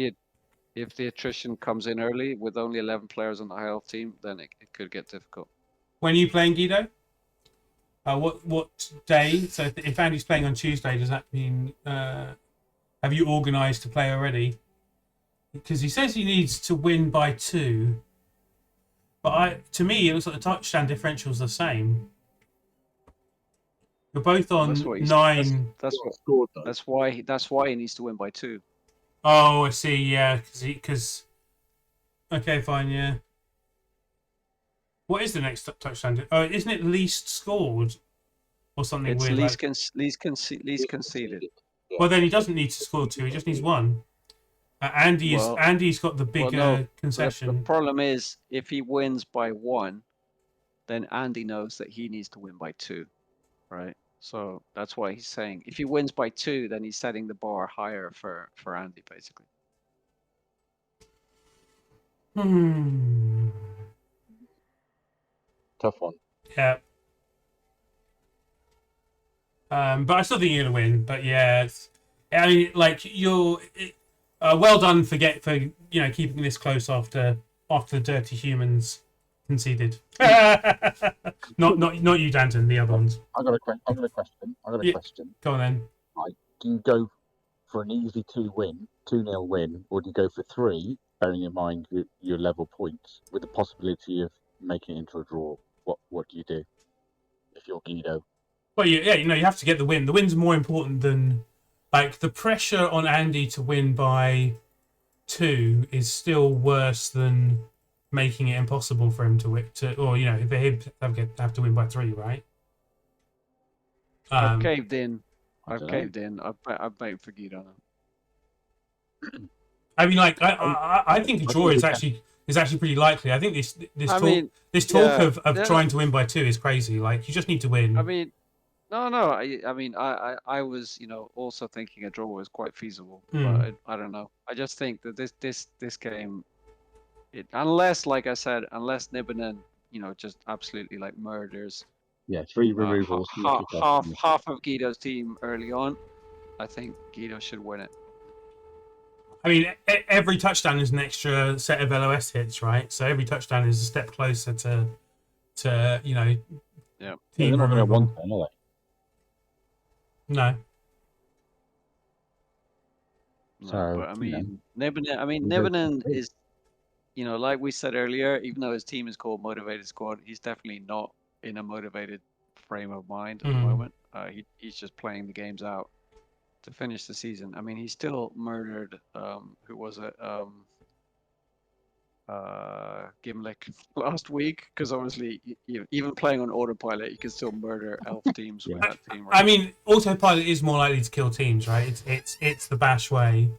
the attrition comes in early with only 11 players on the High Elf team, then it could get difficult. When are you playing, Guido? What day? So if Andy's playing on Tuesday, does that mean have you organised to play already? Because he says he needs to win by 2, but to me it looks like the touchdown differential is the same. You're both on 9. That's why he needs to win by 2. Oh, I see. Yeah, because. Okay, fine. Yeah. What is the next touchdown? Oh, isn't it least scored or something it's weird? Least conceded. Well, then he doesn't need to score 2. He just needs 1. Andy's got the bigger concession. The problem is, if he wins by 1, then Andy knows that he needs to win by 2, right? So that's why he's saying if he wins by 2, then he's setting the bar higher for Andy, basically. Tough one. Yeah. But I still think you're gonna win. But yeah, I mean, like well done for keeping this close after the dirty humans conceded. not you, Danton. The other ones. I got a question. Go on then. Right. Do you go for an easy 2-0 win, or do you go for 3, bearing in mind your level points, with the possibility of making it into a draw? What do you do if you're Guido? Well, you have to get the win. The win's more important than the pressure on Andy to win by 2 is still worse than making it impossible for him to win. If they have to win by 3, right? I've caved in. I'm betting for Guido now. I mean, I think a draw is actually pretty likely. I think this talk of trying to win by 2 is crazy. Like, you just need to win. I mean, no. I was also thinking a draw was quite feasible, but I don't know. I just think that this game unless, like I said, unless Nibbinen, just absolutely like murders. Yeah, 3 removals. Half of Guido's team early on. I think Guido should win it. I mean, every touchdown is an extra set of LOS hits, right? So every touchdown is a step closer to Yeah. team They're not going to removal. want that, are they? No. So, but I mean, Nibbinen is, like we said earlier, even though his team is called Motivated Squad, he's definitely not in a motivated frame of mind at the moment. He's just playing the games out to finish the season. I mean, he still murdered, who was it? Gimlick last week, because obviously, even playing on autopilot, you can still murder elf teams with that team. Right? I mean, autopilot is more likely to kill teams, right? It's the bash way,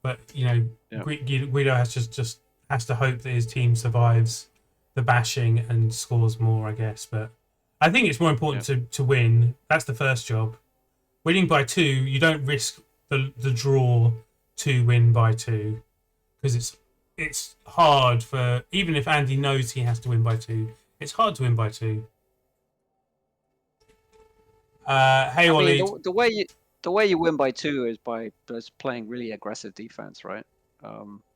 but Guido has just has to hope that his team survives the bashing and scores more, I guess. But I think it's more important to win. That's the first job. Winning by 2, you don't risk the draw to win by 2, because it's hard for, even if Andy knows he has to win by 2, it's hard to win by 2. Hey, Ollie. The way you win by 2 is by just playing really aggressive defense, right?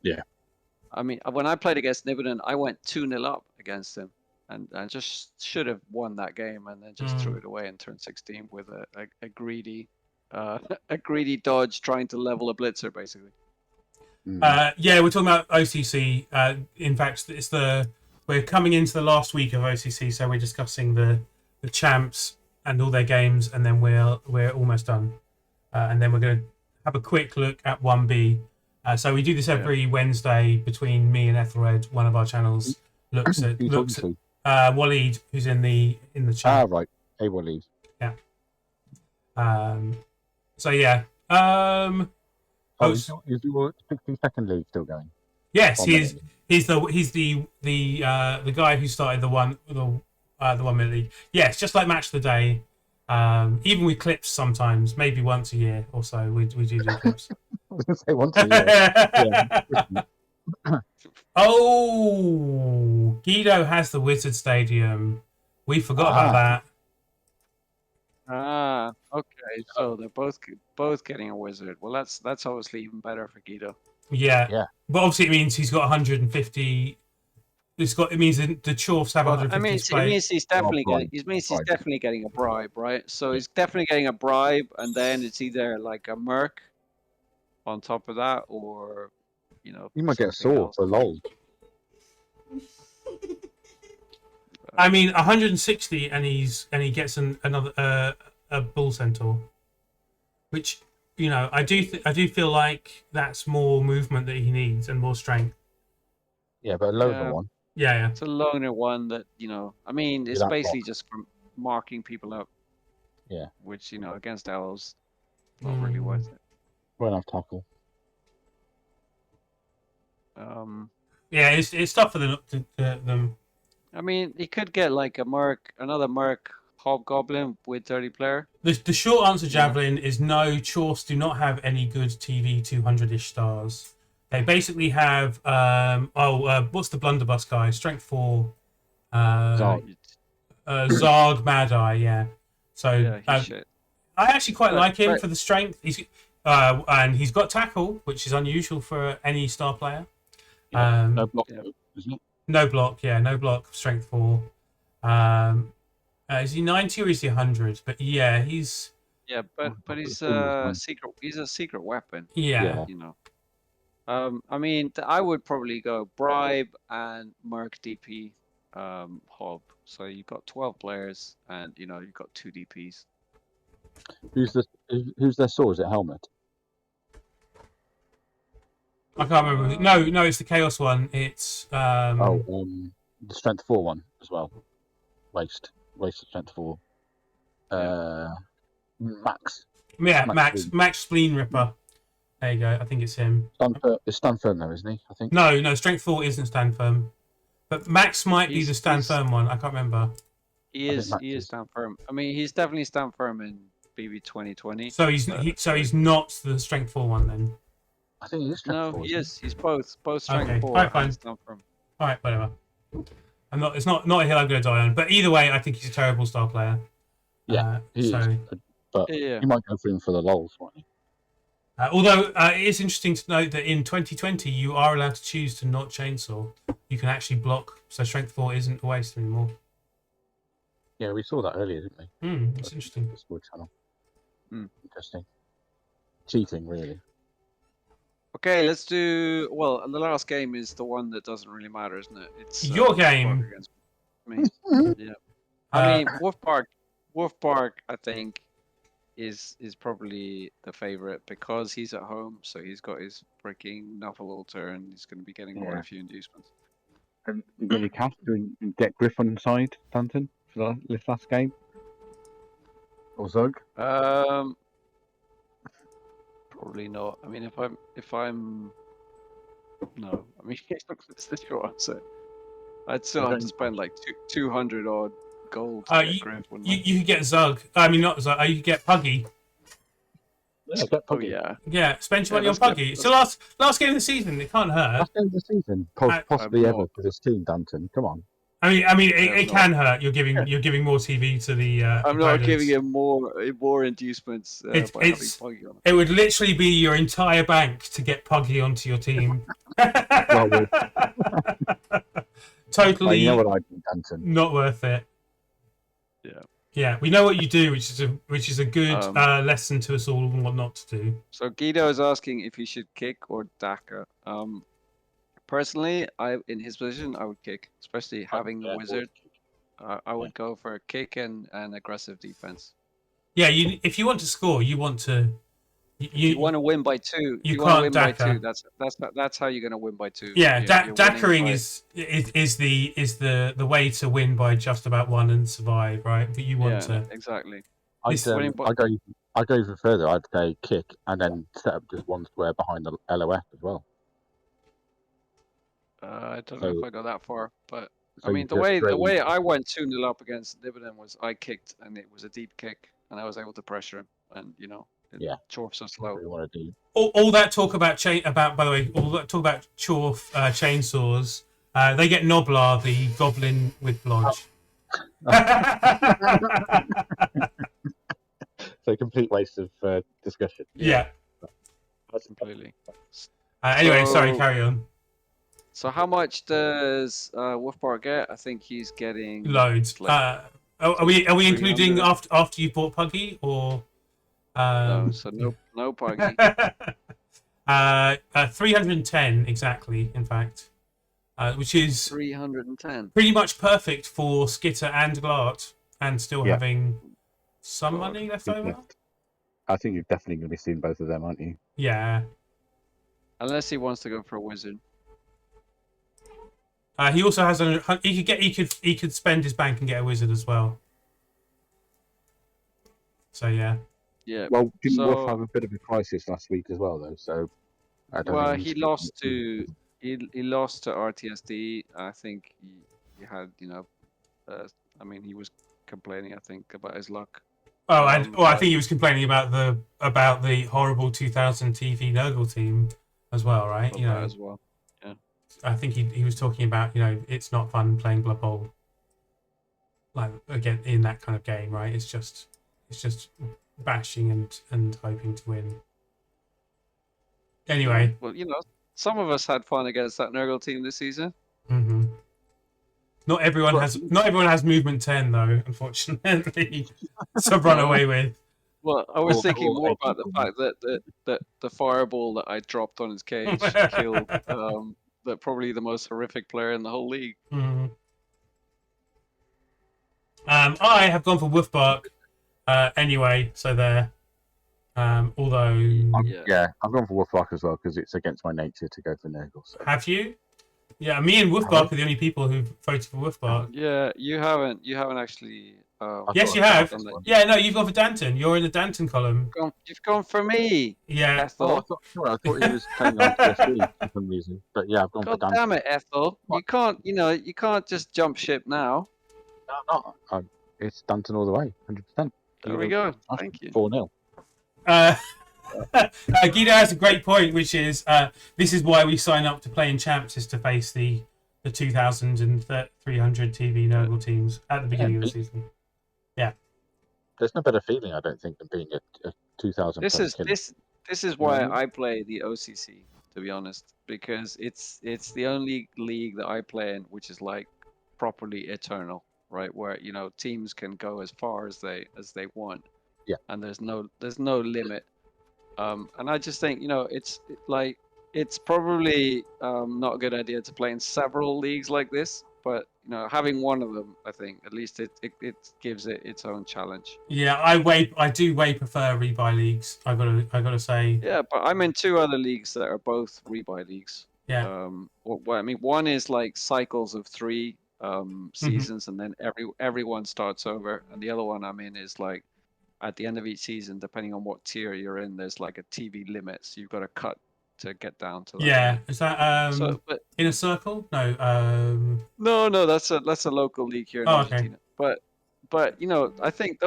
Yeah. I mean, when I played against Nibbinen, I went 2-0 up against him, and just should have won that game, and then just threw it away in turn 16 with a greedy dodge trying to level a blitzer, basically. Yeah, we're talking about OCC. In fact, we're coming into the last week of OCC, so we're discussing the champs and all their games, and then we're almost done, and then we're going to have a quick look at 1B. So we do this every Wednesday between me and Ethelred. One of our channels looks at Waleed, who's in the chat. Ah, right. Hey, Waleed. Yeah. So yeah. Is your 60-second league still going? Yes, he's the guy who started the 1 minute league. Yes, just like Match of the Day. Even with clips sometimes, maybe once a year or so, we do clips. I was going to say once a year. Oh, Guido has the Wizard Stadium. We forgot about that. Okay. So they're both getting a wizard. Well, that's obviously even better for Guido. Yeah. But obviously, it means he's got 150. It means the Chorfs have 150. It means he's definitely getting a bribe, right? So he's definitely getting a bribe, and then it's either like a merc on top of that, or you might get a sword for lol. I mean, 160, and he gets another a bull centaur, which I do feel like that's more movement that he needs and more strength. Yeah, but a loner one. Yeah. It's a loner one that I mean, it's basically just from marking people up. Yeah. Which against elves, not really worth it. Won't have tackle. Yeah, it's tough for them. I mean, he could get like another merc hobgoblin with 30 player. The short answer, Javelin, is no. Chorfs do not have any good TV 200-ish stars. They basically have what's the blunderbuss guy? Strength 4. Zarg Mad Eye, yeah. So shit. I actually quite like him for the strength. And he's got tackle, which is unusual for any star player. No block, isn't it? No block, no block. Strength 4. Is he 90 or is he 100? But yeah, he's. Yeah, but he's a secret. He's a secret weapon. Yeah. I mean, I would probably go bribe and merc DP hob. So you've got 12 players, and you've got 2 DPs. Who's their sword? Is it Helmet? I can't remember. No, it's the Chaos one. It's the Strength 4 one as well. Waste of Strength 4. Max. Yeah, Max Spleen Ripper. There you go. I think it's him. It's stand firm though, isn't he? I think. No, Strength 4 isn't stand firm. But Max might be the stand firm one. I can't remember. He is stand firm. I mean, he's definitely stand firm in BB 2020. So he's not the Strength 4 one then. I think he is Strength 4. No, he is. He's both Strength 4 and stand firm. All right, whatever. I'm not. It's not a hill I'm going to die on. But either way, I think he's a terrible star player. Yeah, he so. is. But Yeah. he might go for him for the lols, won't he? Although it is interesting to note that in 2020 you are allowed to choose to not chainsaw. You can actually block, so strength 4 isn't a waste anymore. Yeah, we saw that earlier, didn't we? It's interesting. The sport channel. Interesting. Cheating, really. Okay, let's do. Well, the last game is the one that doesn't really matter, isn't it? It's your game. against me. Yeah. I mean, Wolf Park, I think, is probably the favorite because he's at home, so he's got his freaking Nuffle altar, and he's going to be getting quite a few inducements. And you got any cash to get Griff on side, Danton, for this last game? Or Zug? Probably not. I mean, if I'm no, I mean it's the short answer. I'd still have to spend like 200 odd gold to get Griff, wouldn't I? You could get Zug. I mean, not Zug. You could get Puggy. Yeah, get Puggy. Yeah. Yeah, spend your money on Puggy. It's the last game of the season. It can't hurt. Last game of the season, possibly ever for this team, Danton. Come on. I mean, it can hurt. You're giving more TV to the. I'm not giving him more inducements by having Puggy on it. It would literally be your entire bank to get Puggy onto your team. Totally. You know what I do, Danton. Not worth it. Yeah. Yeah, we know what you do, which is a good lesson to us all on what not to do. So Guido is asking if he should kick or Daka. Personally, in his position, I would kick, especially having the wizard. I would go for a kick and aggressive defense. Yeah, if you want to score, you want to. You want to win by 2. You want to can't win by Daka. 2. That's how you're going to win by 2. Yeah, You're Dakering by... is the way to win by just about 1 and survive, right? But you want to exactly. I go even further. I'd say kick and then set up just one square behind the LOF as well. I don't know if I got that far, but I mean the way I went 2-0 up against Nibidan was I kicked and it was a deep kick and I was able to pressure him and Chorf so slow. What you want to do. All that talk about by the way, all that talk about Chorf chainsaws. They get Noblar, the goblin with Blodge. So complete waste of discussion. Yeah. That's completely. Anyway, sorry, carry on. So how much does Wolfbar get? I think he's getting loads. Like, are we including after you bought Puggy or? No, so no Puggy. 310 exactly, in fact, which is 310. pretty much perfect for Skitter and Glart, and still having some money left over. I think you're definitely going to be seeing both of them, aren't you? Yeah. Unless he wants to go for a wizard. He also has he could spend his bank and get a wizard as well. So yeah. Yeah. Well, didn't Wolf have a bit of a crisis last week as well, though? So I don't. He lost to RTSD. I think he had I mean he was complaining I think about his luck. Oh, I think he was complaining about the horrible 2000 TV Nurgle team as well, right? As well. Yeah. I think he was talking about it's not fun playing Blood Bowl. Like again in that kind of game, right? It's just bashing and hoping to win. Anyway. Well, some of us had fun against that Nurgle team this season. Mm-hmm. Not everyone has movement 10 though, unfortunately. to run away with. Well, I was thinking more about the fact that the fireball that I dropped on his cage killed probably the most horrific player in the whole league. Mm-hmm. I have gone for Wolfbark anyway, so there. Although I've gone for Wolfbark as well because it's against my nature to go for Nurgle. So. Have you? Yeah, me and Wolfbark are the only people who voted for Wolfbark. Yeah, you haven't actually. Yes, you have. Yeah, no, you've gone for Danton. You're in the Danton column. You've gone for me. Yeah. Ethel. I thought he was playing on TSD for some reason, but yeah, I've gone for Danton. God damn it, Ethel! You can't just jump ship now. No, it's Danton all the way, 100%. There we go. Thank you. 4-0. Guido has a great point, which is this is why we sign up to play in champs is to face the the 2,000 and 300 TV Noble teams at the beginning of the season. Yeah. There's no better feeling, I don't think, than being a 2,000 plus killer. This is why I play the OCC, to be honest, because it's the only league that I play in which is like properly eternal, right? Where teams can go as far as they want, and there's no limit. And I just think it's probably not a good idea to play in several leagues like this, but having one of them, I think at least it gives it its own challenge. Yeah, I do prefer rebuy leagues. I gotta say. Yeah, but I'm in 2 other leagues that are both rebuy leagues. Yeah. Well, I mean, one is like cycles of 3 seasons, and then everyone starts over, and the other one I'm in is like at the end of each season, depending on what tier you're in, there's like a TV limit, so you've got to cut to get down to that. Yeah, is that in a circle? No. No, that's a local league here in Argentina. Okay. But I think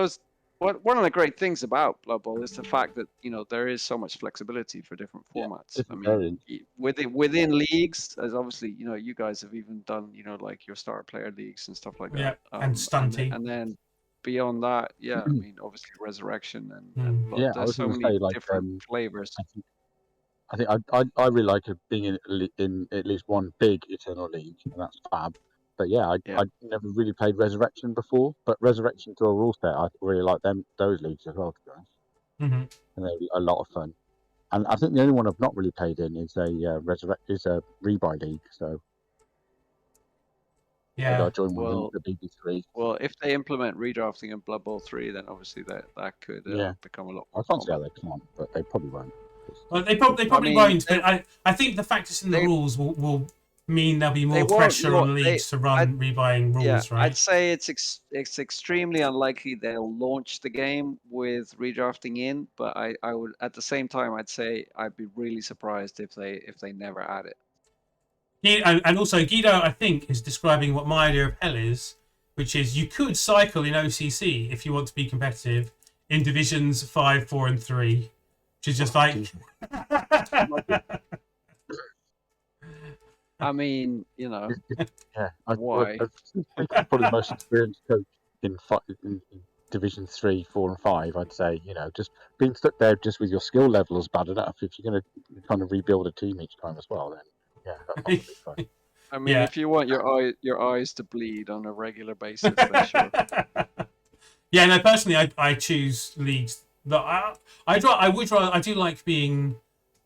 one of the great things about Blood Bowl is the fact that there is so much flexibility for different formats. I mean, within leagues, as obviously you guys have even done like your star player leagues and stuff like that. Yeah, and stunty. And then beyond that, I mean, obviously Resurrection and there's so many different flavors. I think I really like being in at least one big Eternal League, and that's fab. But I'd never really played Resurrection before, but Resurrection to a rule set, I really like those leagues as well, to be honest. Mm-hmm. And they're a lot of fun. And I think the only one I've not really played in is a rebuy league. So yeah, I joined the BB3. Well, if they implement redrafting in Blood Bowl 3, then obviously that could become a lot more. I can't see how they can't, but they probably won't. Well, they probably won't. But I think the fact it's in the rules will mean there'll be more pressure on leagues to run rebuying rules, right? I'd say it's extremely unlikely they'll launch the game with redrafting in, but I would at the same time I'd say I'd be really surprised if they never add it. And also Guido, I think, is describing what my idea of hell is, which is you could cycle in OCC if you want to be competitive in divisions 5, 4, and 3, which is just like. I mean, why? I'm probably the most experienced coach in Division 3, 4, and 5. I'd say, just being stuck there just with your skill level is bad enough. If you're going to kind of rebuild a team each time as well, then that's not really fun. I mean, if you want your eyes to bleed on a regular basis, then sure. Yeah, no. Personally, I choose leagues that I do like being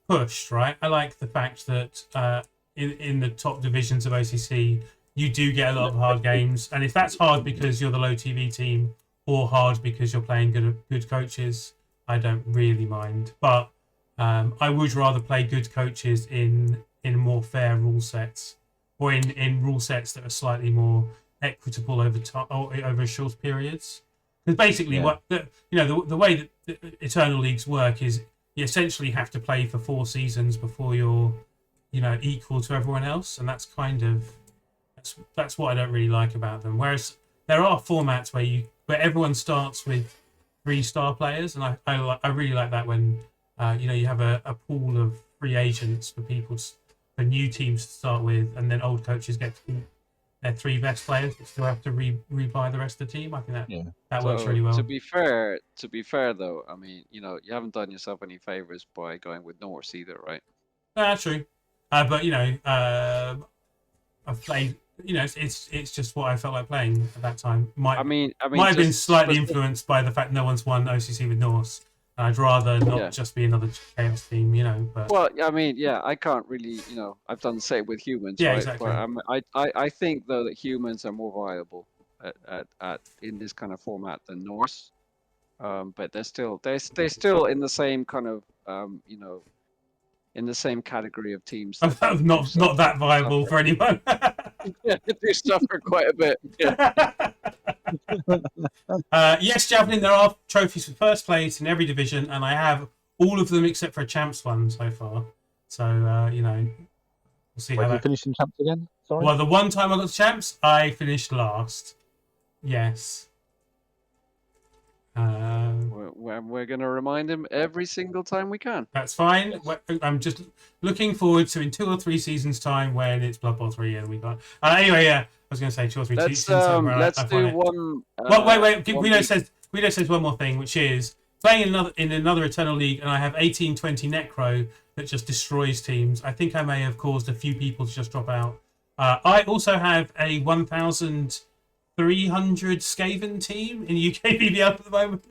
pushed. Right, I like the fact that. In the top divisions of OCC, you do get a lot of hard games, and if that's hard because you're the low TV team, or hard because you're playing good coaches, I don't really mind. But I would rather play good coaches in more fair rule sets, or in rule sets that are slightly more equitable over time or over short periods. Because basically, the way that Eternal Leagues work is you essentially have to play for 4 seasons before you're equal to everyone else, and that's kind of that's what I don't really like about them. Whereas there are formats where everyone starts with 3 star players, and I really like that when you have a pool of free agents for new teams to start with, and then old coaches get to keep their 3 best players, but still have to rebuy the rest of the team. I think that works really well. To be fair though, I mean, you haven't done yourself any favors by going with Norse either, right? That's true. But I've played. It's just what I felt like playing at that time. Might have been slightly influenced by the fact no one's won OCC with Norse. I'd rather not just be another chaos team, But well, I mean, I can't really, I've done the same with humans. Yeah, right? exactly. But I think though that humans are more viable at in this kind of format than Norse. But they're still in the same kind of in the same category of teams. Not that viable for anyone. They suffer quite a bit. Yes, Javelin, there are trophies for first place in every division, and I have all of them except for a champs one so far. So, we'll see how you finished in champs again? Sorry? Well, the one time I got champs, I finished last. Yes. we're going to remind him every single time we can. That's fine. I'm just looking forward to in 2 or 3 seasons' time when it's Blood Bowl 3 and we got. Anyway, yeah, I was going to say 2 or 3 seasons time. Let's do one. Well, wait. Guido says one more thing, which is playing in another Eternal League, and I have 1820 Necro that just destroys teams. I think I may have caused a few people to just drop out. I also have a 1,300 Skaven team in UK BBL at the moment.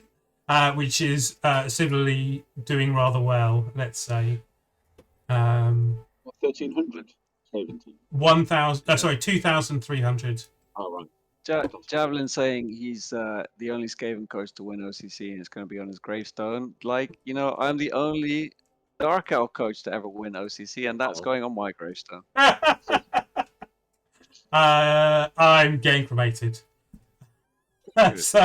Which is similarly doing rather well, let's say. 1,300? 2,300. Oh, right. Javelin saying he's the only Skaven coach to win OCC and it's going to be on his gravestone. Like, I'm the only Dark Elf coach to ever win OCC, and that's going on my gravestone. I'm getting cremated. So...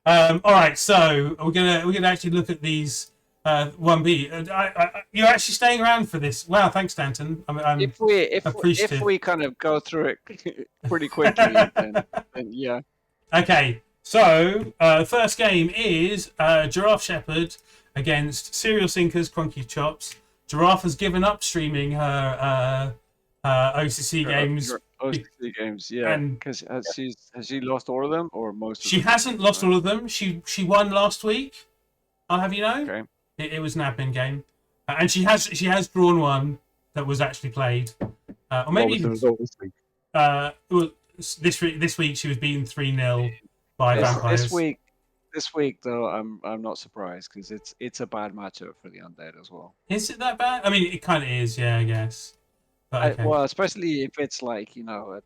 all right, so we're gonna actually look at these 1B. You're actually staying around for this. Wow, thanks, Danton. I'm if we kind of go through it pretty quickly, then yeah. Okay, so first game is Giraffe Shepherd against Serial Sinkers Cronky Chops. Giraffe has given up streaming her OCC games. OCC games, yeah. Because has she lost all of them or most of them? She hasn't lost all of them. She won last week. I'll have you know. Okay. It was an admin game, and she has drawn one that was actually played, or maybe what was the result this week? This week she was beaten 3-0 by Vampires. This week though, I'm not surprised because it's a bad matchup for the Undead as well. Is it that bad? I mean, it kind of is, yeah, I guess. But, okay. Well, especially if it's like a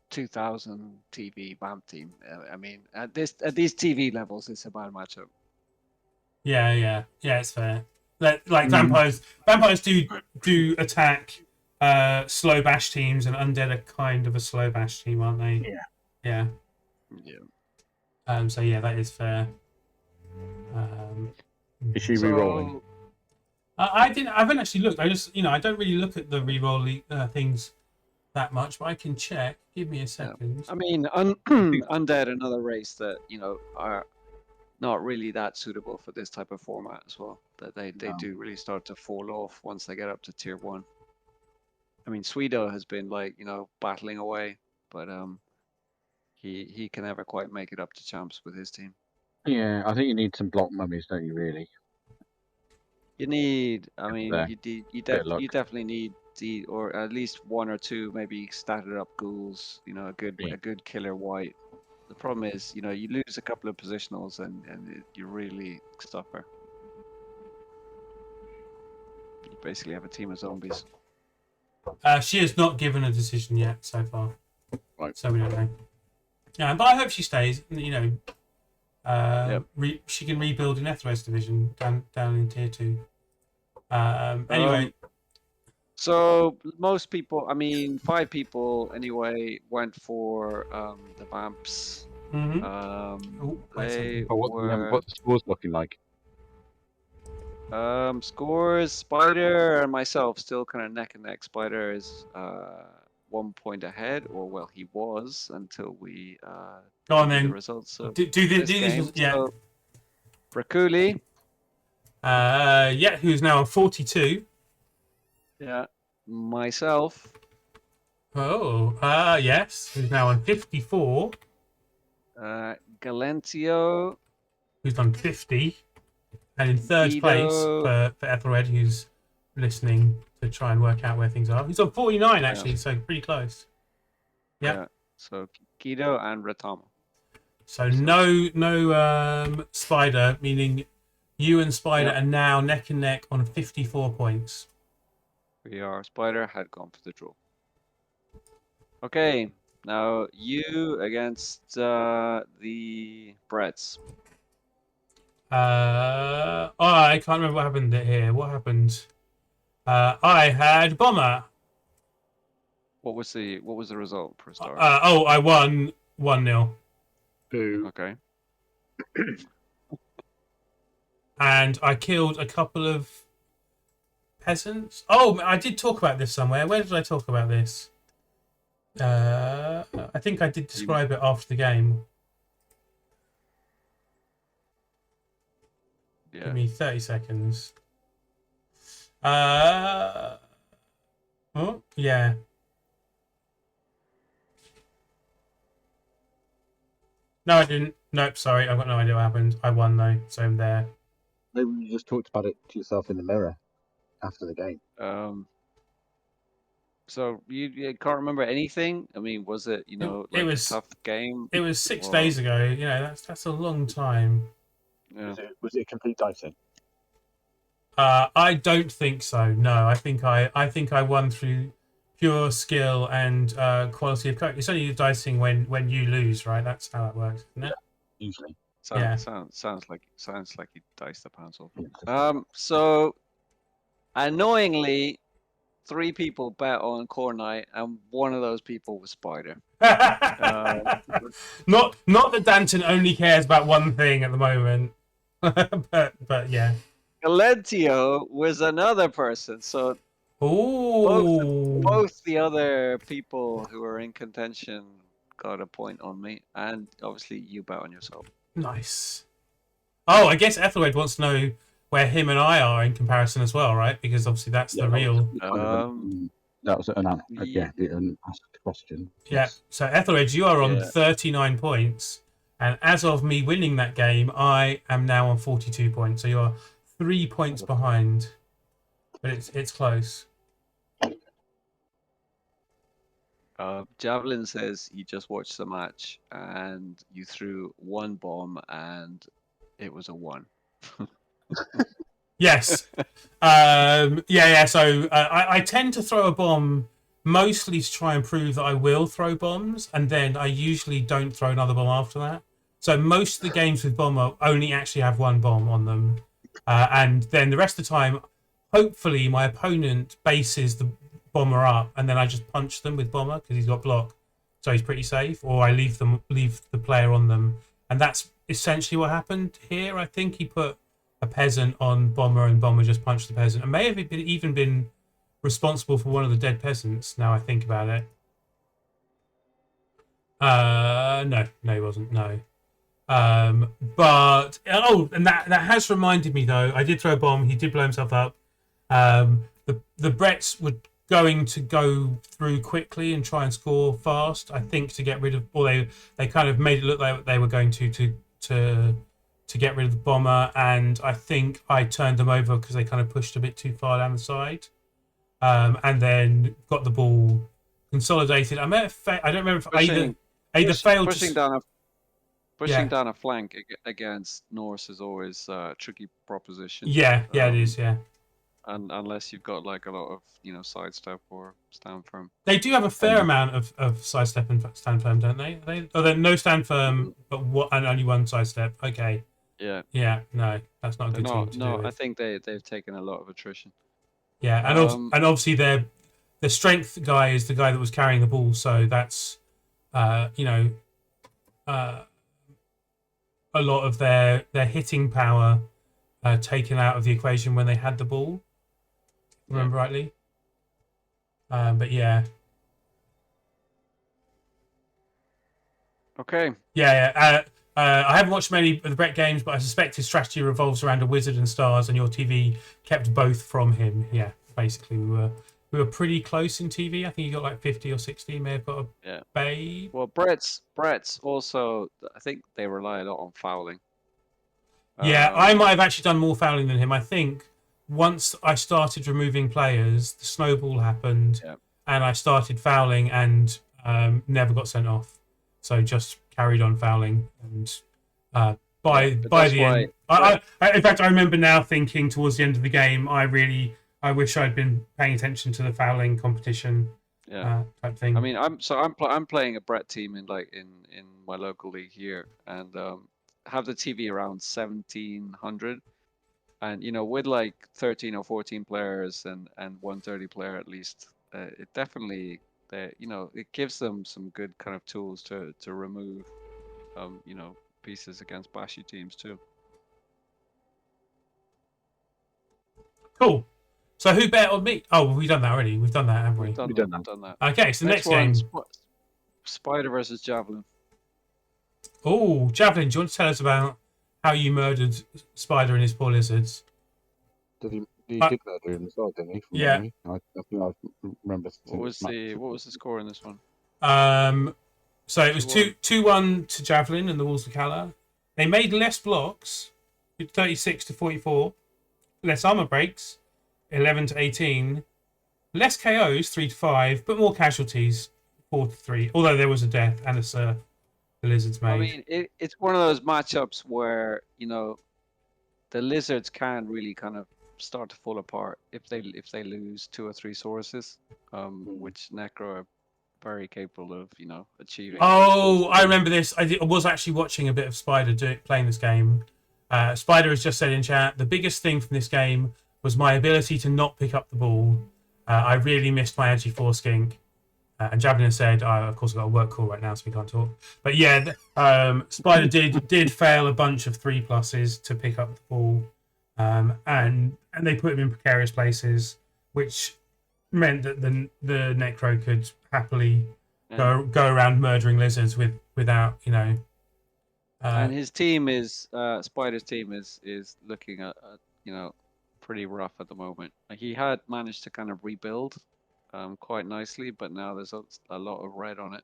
2000 TV Vamp team. I mean, at these TV levels, it's a bad matchup. Yeah, it's fair. Like vampires do attack slow bash teams, and Undead are kind of a slow bash team, aren't they? Yeah. So yeah, that is fair. Is she re-rolling? I haven't actually looked. I just, I don't really look at the re-roll things that much, but I can check. Give me a second. I mean, Undead, another race that are not really that suitable for this type of format as well. That they do really start to fall off once they get up to tier 1. I mean, Sweeto has been battling away, but he can never quite make it up to champs with his team. Yeah, I think you need some block mummies, don't you? Really. You need. I mean, you definitely need or at least 1 or 2 maybe statted up ghouls. A good killer white. The problem is, you lose a couple of positionals and you really suffer. You basically have a team of zombies. She has not given a decision yet so far. Right. So we don't know. Yeah, but I hope she stays. She can rebuild in Etheros division down in tier 2. Anyway. So most people, 5 people anyway, went for the Vamps. Mm-hmm. What's the scores looking like? Scores, Spider and myself still kind of neck and neck. Spider is 1 point ahead, or he was until we go on then. The results. So do this. Yeah. So, Brakuli. Who's now on 42. Yeah. Myself. Oh, yes. Who's now on 54. Galentio. Who's on 50. And in third place for Ethelred, who's listening to try and work out where things are. He's on 49, actually, so pretty close. Yeah. So Guido and Ratama. So no Spider, meaning you and Spider are now neck and neck on 54 points. Spider had gone for the draw. Okay, now you against the Breds. I can't remember what happened here. What happened? I had Bomber. What was the result per star? I won 1-0. Okay. And I killed a couple of peasants. Oh, I did talk about this somewhere. Where did I talk about this? I think I did describe it after the game. Yeah. Give me 30 seconds. Oh, yeah. No, I didn't. Nope, sorry. I've got no idea what happened. I won, though, so I'm there. Maybe you just talked about it to yourself in the mirror after the game. So you can't remember anything? I mean, was it, It was a tough game? It was 6 or- days ago. You know, that's a long time. Yeah. Was it complete dicing? I don't think so. No, I think I won through pure skill and quality of coach. It's only dicing when you lose, right? That's how it works, isn't it? Usually. Yeah. Sounds like you diced the pants off. Yeah. So annoyingly, 3 people bet on Core Night, and one of those people was Spider. Not that Danton only cares about one thing at the moment, but yeah. Galentio was another person. So Ooh. both the other people who were in contention got a point on me, and obviously you bet on yourself. Nice. Oh, I guess Ethelred wants to know where him and I are in comparison as well, right? Because obviously that's the real. That was an asked question. Yeah. Yes. So Ethelred, you are on Yeah. 39 points, and as of me winning that game, I am now on 42 points. So you are 3 points behind, but it's close. Javelin says you just watched the match and you threw 1 bomb and it was a 1. Yes. Yeah. So I tend to throw a bomb mostly to try and prove that I will throw bombs, and then I usually don't throw another bomb after that. So most of the games with bomber only actually have 1 bomb on them, and then the rest of the time, hopefully my opponent bases the bomber up, and then I just punch them with bomber because he's got block, so he's pretty safe. Or I leave the player on them, and that's essentially what happened here. I think he put a peasant on bomber, and bomber just punched the peasant, and may have even been responsible for one of the dead peasants. Now I think about it. No, he wasn't. No. But and that has reminded me though. I did throw a bomb. He did blow himself up. The Bretts were going to go through quickly and try and score fast. I think to get rid of, or they kind of made it look like they were going to get rid of the bomber, and I think I turned them over because they kind of pushed a bit too far down the side, and then got the ball consolidated. I don't remember if either failed pushing to... down a flank against Norse is always a tricky proposition. Yeah, it is. Yeah, and unless you've got like a lot of sidestep or stand firm. They do have a fair amount of sidestep and stand firm, don't they? They're no stand firm, but and only 1 sidestep. Okay. Yeah. Yeah. No, that's not a good team to do with. I think they've taken a lot of attrition. Yeah, and obviously their strength guy is the guy that was carrying the ball, so that's a lot of their hitting power taken out of the equation when they had the ball. Remember rightly? But yeah. Okay. Yeah. I haven't watched many of the Brett games, but I suspect his strategy revolves around a wizard and stars, and your TV kept both from him. Yeah, basically we were pretty close in TV. I think he got like 50 or 60. May have got a babe. Well, Brett's also, I think they rely a lot on fouling. Yeah, I might have actually done more fouling than him. I think once I started removing players, the snowball happened, and I started fouling and never got sent off. So just carried on fouling, and by the end, in fact, I remember now thinking towards the end of the game, I wish I'd been paying attention to the fouling competition. Type thing. I mean, I'm playing a Brett team in my local league here, and have the TV around 1700, and with like 13 or 14 players and 130 player at least, it definitely it gives them some good kind of tools to remove pieces against bashy teams too. Cool. So who bet on me? Oh, we've done that already. We've done that, haven't we? We've done that. Okay, so next game. Spider versus Javelin. Oh, Javelin, do you want to tell us about how you murdered Spider and his poor lizards. He Uh, did murder him as well, didn't he? From Yeah. memory? I think I remember. What was the score in this one? So it was 2-1 to Javelin and the Wolves of Kala. They made less blocks, 36 to 44. Less armor breaks, 11 to 18. Less KOs, 3 to 5, but more casualties, 4 to 3. Although there was a death and a surf the lizards made. I mean, it's one of those matchups where the lizards can really kind of start to fall apart if they lose 2 or 3 sources, which Necro are very capable of achieving. Oh, I remember this. I was actually watching a bit of Spider playing this game. Spider has just said in chat, the biggest thing from this game was my ability to not pick up the ball. I really missed my Agi 4 skink. And Javelin said, of course, I've got a work call right now, so we can't talk. But yeah, Spider did fail a bunch of 3+s to pick up the ball. And they put him in precarious places, which meant that the Necro could happily go around murdering lizards without. And his team is Spider's team is looking at pretty rough at the moment. He had managed to kind of rebuild quite nicely, but now there's a lot of red on it.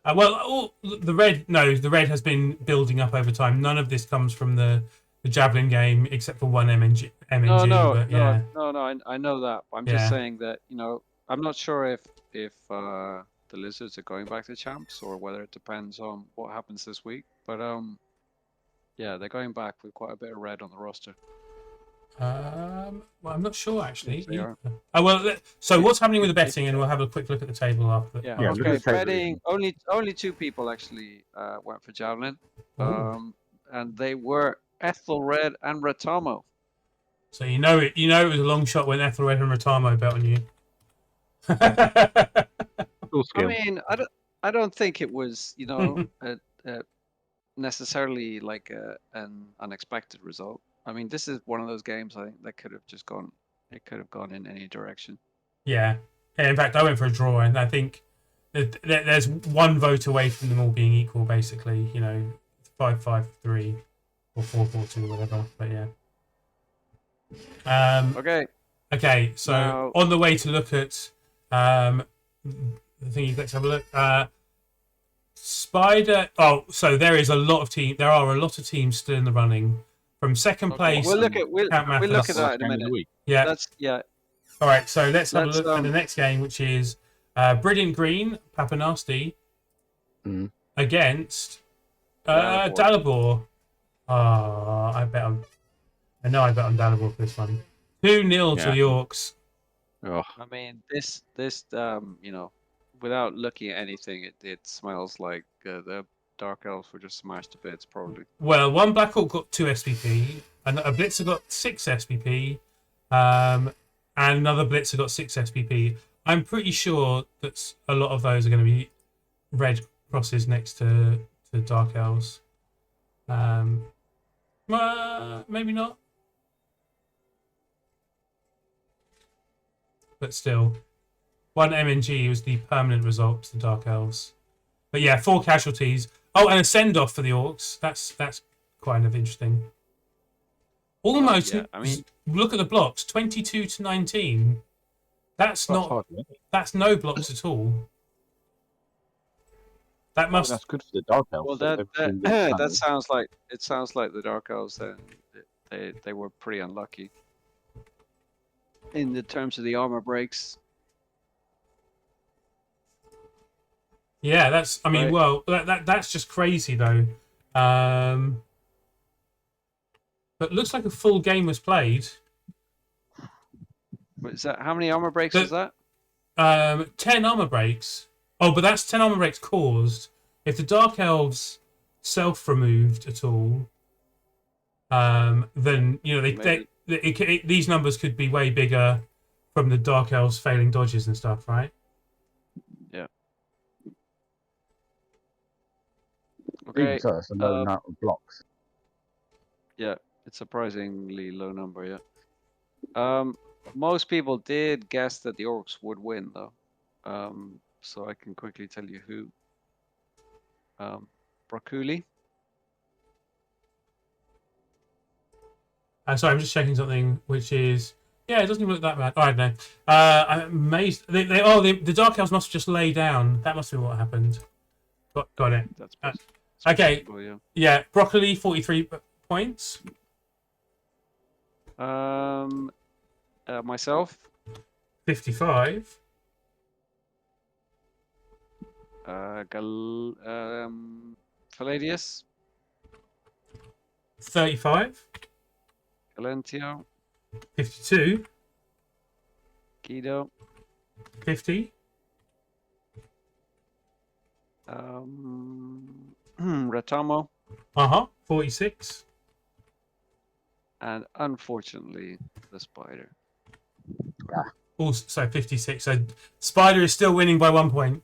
The red has been building up over time. None of this comes from the Javelin game, except for one MNG. No, I know that. I'm just saying that I'm not sure if the lizards are going back to champs or whether it depends on what happens this week. But yeah, they're going back with quite a bit of red on the roster. Well, I'm not sure actually. Yes, they are. So what's happening with the betting? And we'll have a quick look at the table after. Yeah. Yeah, Okay. Betting. Only 2 people actually went for Javelin, and they were Ethelred and Ratamo. So it was a long shot when Ethelred and Ratamo bet on you. I mean, I don't think it was necessarily like an unexpected result. I mean, this is one of those games I think that could have just gone. It could have gone in any direction. Yeah. In fact, I went for a draw, and I think there's one vote away from them all being equal, basically. 5-5-3 or 4-4-2, whatever. But yeah. Okay. So now, on the way to look at the thing, let's have a look. Spider. Oh, so there are a lot of teams still in the running. From second place, we'll look at that in a minute. Yeah. All right. So let's have a look at the next game, which is Brilliant Green, Papa Nasty, against Dalibor. I bet on Dalibor for this one. 2-0 to the Orcs. Oh. I mean, this without looking at anything, it smells like the Dark Elves were just smashed to bits, probably. Well, one Black Orc got 2 SPP, and a Blitzer got 6 SPP, and another Blitzer got 6 SPP. I'm pretty sure that a lot of those are going to be red crosses next to Dark Elves. Maybe not. But still, 1 MNG was the permanent result to the Dark Elves. But yeah, 4 casualties. Oh, and a send-off for the Orcs. That's kind of interesting. Almost. Yeah, I mean, look at the blocks. 22 to 19. That's not. That's no blocks at all. That must. That's good for the Dark Elves. Well, that sounds like the Dark Elves. They were pretty unlucky in the terms of the armor breaks. Yeah, that's. I mean, right. Well, that's just crazy though. But looks like a full game was played. Is that how many armor breaks is that? 10 armor breaks. Oh, but that's 10 armor breaks caused. If the Dark Elves self-removed at all, then these numbers could be way bigger from the Dark Elves failing dodges and stuff, right? Yeah. Okay. So that's a low amount of blocks. Yeah, it's surprisingly low number. Yeah. Most people did guess that the Orcs would win, though. So I can quickly tell you who. Braculi. Sorry, I'm just checking something, which is it doesn't even look that bad. I don't know. I'm amazed. The Dark Elves must just lay down. That must be what happened. Got it. That's okay. possible, yeah. Yeah, Broccoli 43 points. Myself. 55. Palladius. 35. Galentio. 52. Guido. 50. Ratamo. 46. And unfortunately, the Spider. Also 56. So Spider is still winning by 1 point.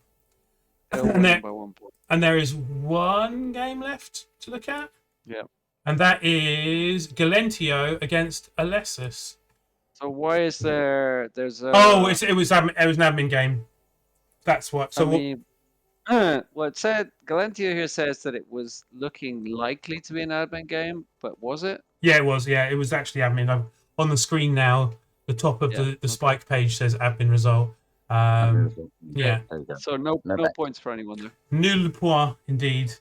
Still winning by 1 point. And there is one game left to look at. Yeah. And that is Galentio against Alessis. So why is there's a... it was an admin game. That's what. So well, it said Galentio here says that it was looking likely to be an admin game, but was it? Yeah, it was. Yeah, it was actually admin. On the screen now, the top of the Spike page says admin result. Yeah. So no points for anyone there. Nul point, indeed.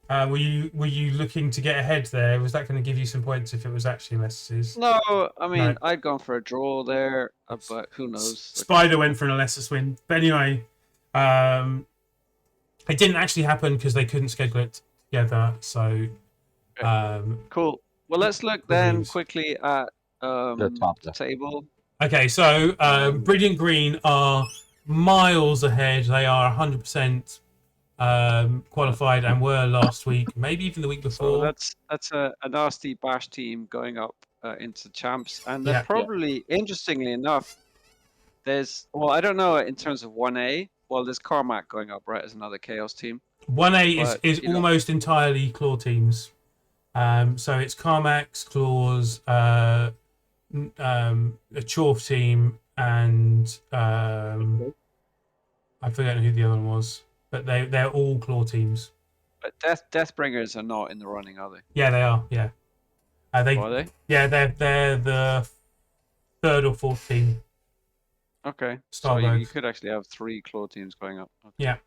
Were you looking to get ahead there? Was that going to give you some points if it was actually Alessis's? No, I mean no. I'd gone for a draw there, but who knows? Spider went for an Alessis win, but anyway, it didn't actually happen because they couldn't schedule it together. So, cool. Well, let's look then quickly at the table. Okay, so Brilliant Green are miles ahead. They are 100%. Qualified and were last week, maybe even the week before. So that's a nasty bash team going up into champs, and they're probably interestingly enough, I don't know in terms of 1A. Well, there's Carmack going up right as another Chaos team. 1A is almost entirely Claw teams. So it's Carmack's, Claws, a Chorf team, and I forget who the other one was. But they're all Claw teams. But Deathbringers are not in the running, are they? Yeah, they are. Yeah. Are they? Yeah, they're the third or fourth team. Okay. So you could actually have 3 Claw teams going up. Okay. Yeah.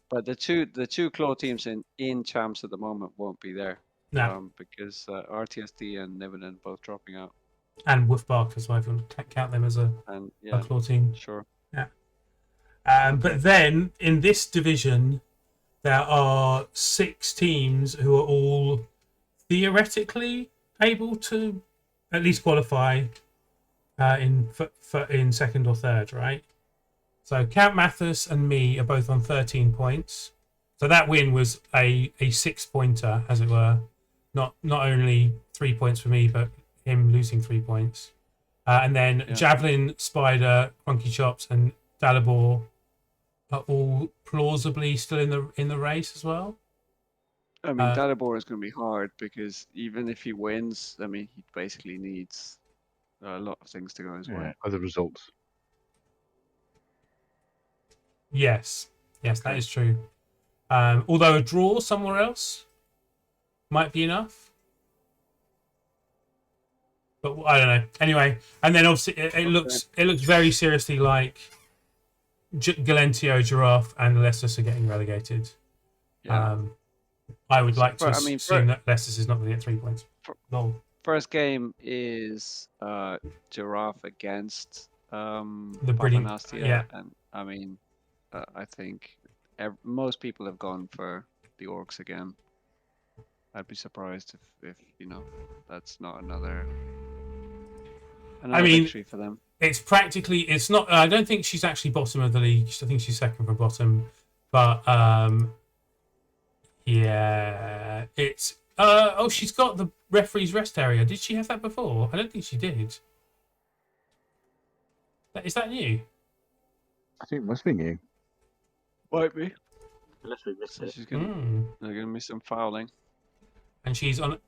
But the two Claw teams in champs at the moment won't be there. No. Because RTSD and Niven both dropping out. And Wolfbark as well, if you want to count them as a Claw team. Sure. Yeah. But then in this division, there are 6 teams who are all theoretically able to at least qualify in second or third, right? So Count Mathis and me are both on 13 points. So that win was a 6-pointer, as it were. Not only 3 points for me, but him losing 3 points. And then Javelin, Spider, Crunky Chops, and Dalibor are all plausibly still in the race as well. I mean, Dalibor is going to be hard because even if he wins, I mean, he basically needs a lot of things to go his way. Other results. Yes, that is true. Although a draw somewhere else might be enough. But I don't know. Anyway, and then obviously it looks very seriously like Galentio, Giraffe, and Alessis are getting relegated. Yeah. I would like to assume that Alessis is not going to get 3 points. No. First game is Giraffe against the Brilliant. Nastia, and I mean, I think most people have gone for the Orcs again. I'd be surprised if that's not another victory for them. It's not. I don't think she's actually bottom of the league. I think she's second from bottom. But it's. She's got the referee's rest area. Did she have that before? I don't think she did. Is that new? I think it must be new. Might be. Unless we missed it. She's gonna miss some fouling. And she's on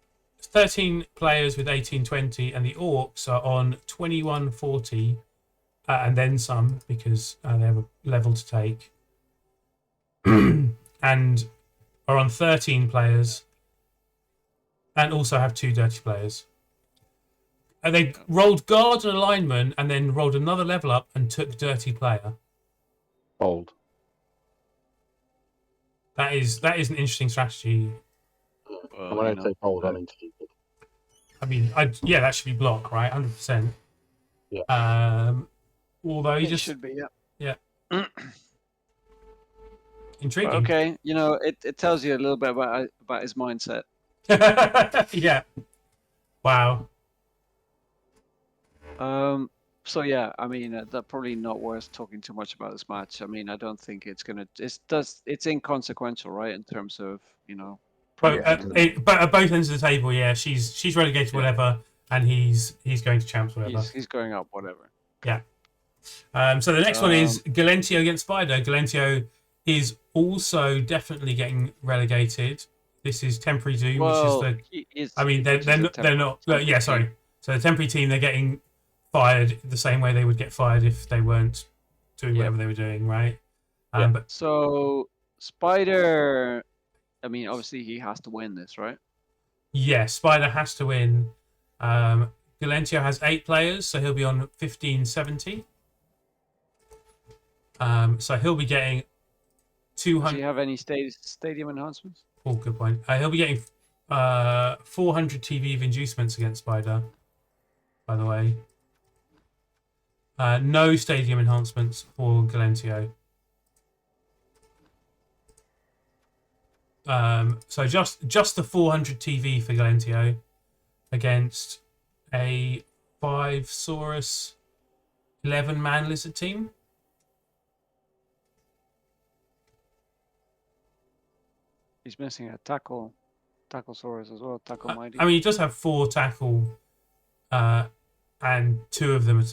13 players with 18-20, and the Orcs are on 21-40, and then some because they have a level to take, and are on 13 players, and also have 2 dirty players. They rolled guard and alignment, and then rolled another level up and took dirty player. Bold. That is an interesting strategy. And when I say bold, I mean stupid. I mean, that should be block, right? 100%. Yeah. Although he just should be, yeah. Intriguing. Okay, it tells you a little bit about his mindset. Yeah. Wow. So yeah, I mean, that's probably not worth talking too much about this match. I mean, I don't think it's gonna. It's inconsequential, right? In terms of But at both ends of the table, yeah, she's relegated whatever, and he's going to champs whatever. He's going up whatever. Yeah. So the next one is Galentio against Spider. Galentio is also definitely getting relegated. This is Temporary Doom, which is the. They're not. Yeah, sorry. So the temporary team, they're getting fired the same way they would get fired if they weren't doing whatever they were doing, right? So Spider, I mean, obviously he has to win this, right? Yeah, Spider has to win. Galentio has 8 players, so he'll be on 1570. So he'll be getting 200. Does he have any stadium enhancements? Oh, good point. He'll be getting 400 TV of inducements against Spider, by the way. No stadium enhancements for Galentio. So just the 400 TV for Galentio against a 5 Saurus 11-man lizard team. He's missing a tackle Saurus as well, tackle mighty. I mean, he does have 4 tackle, and 2 of them,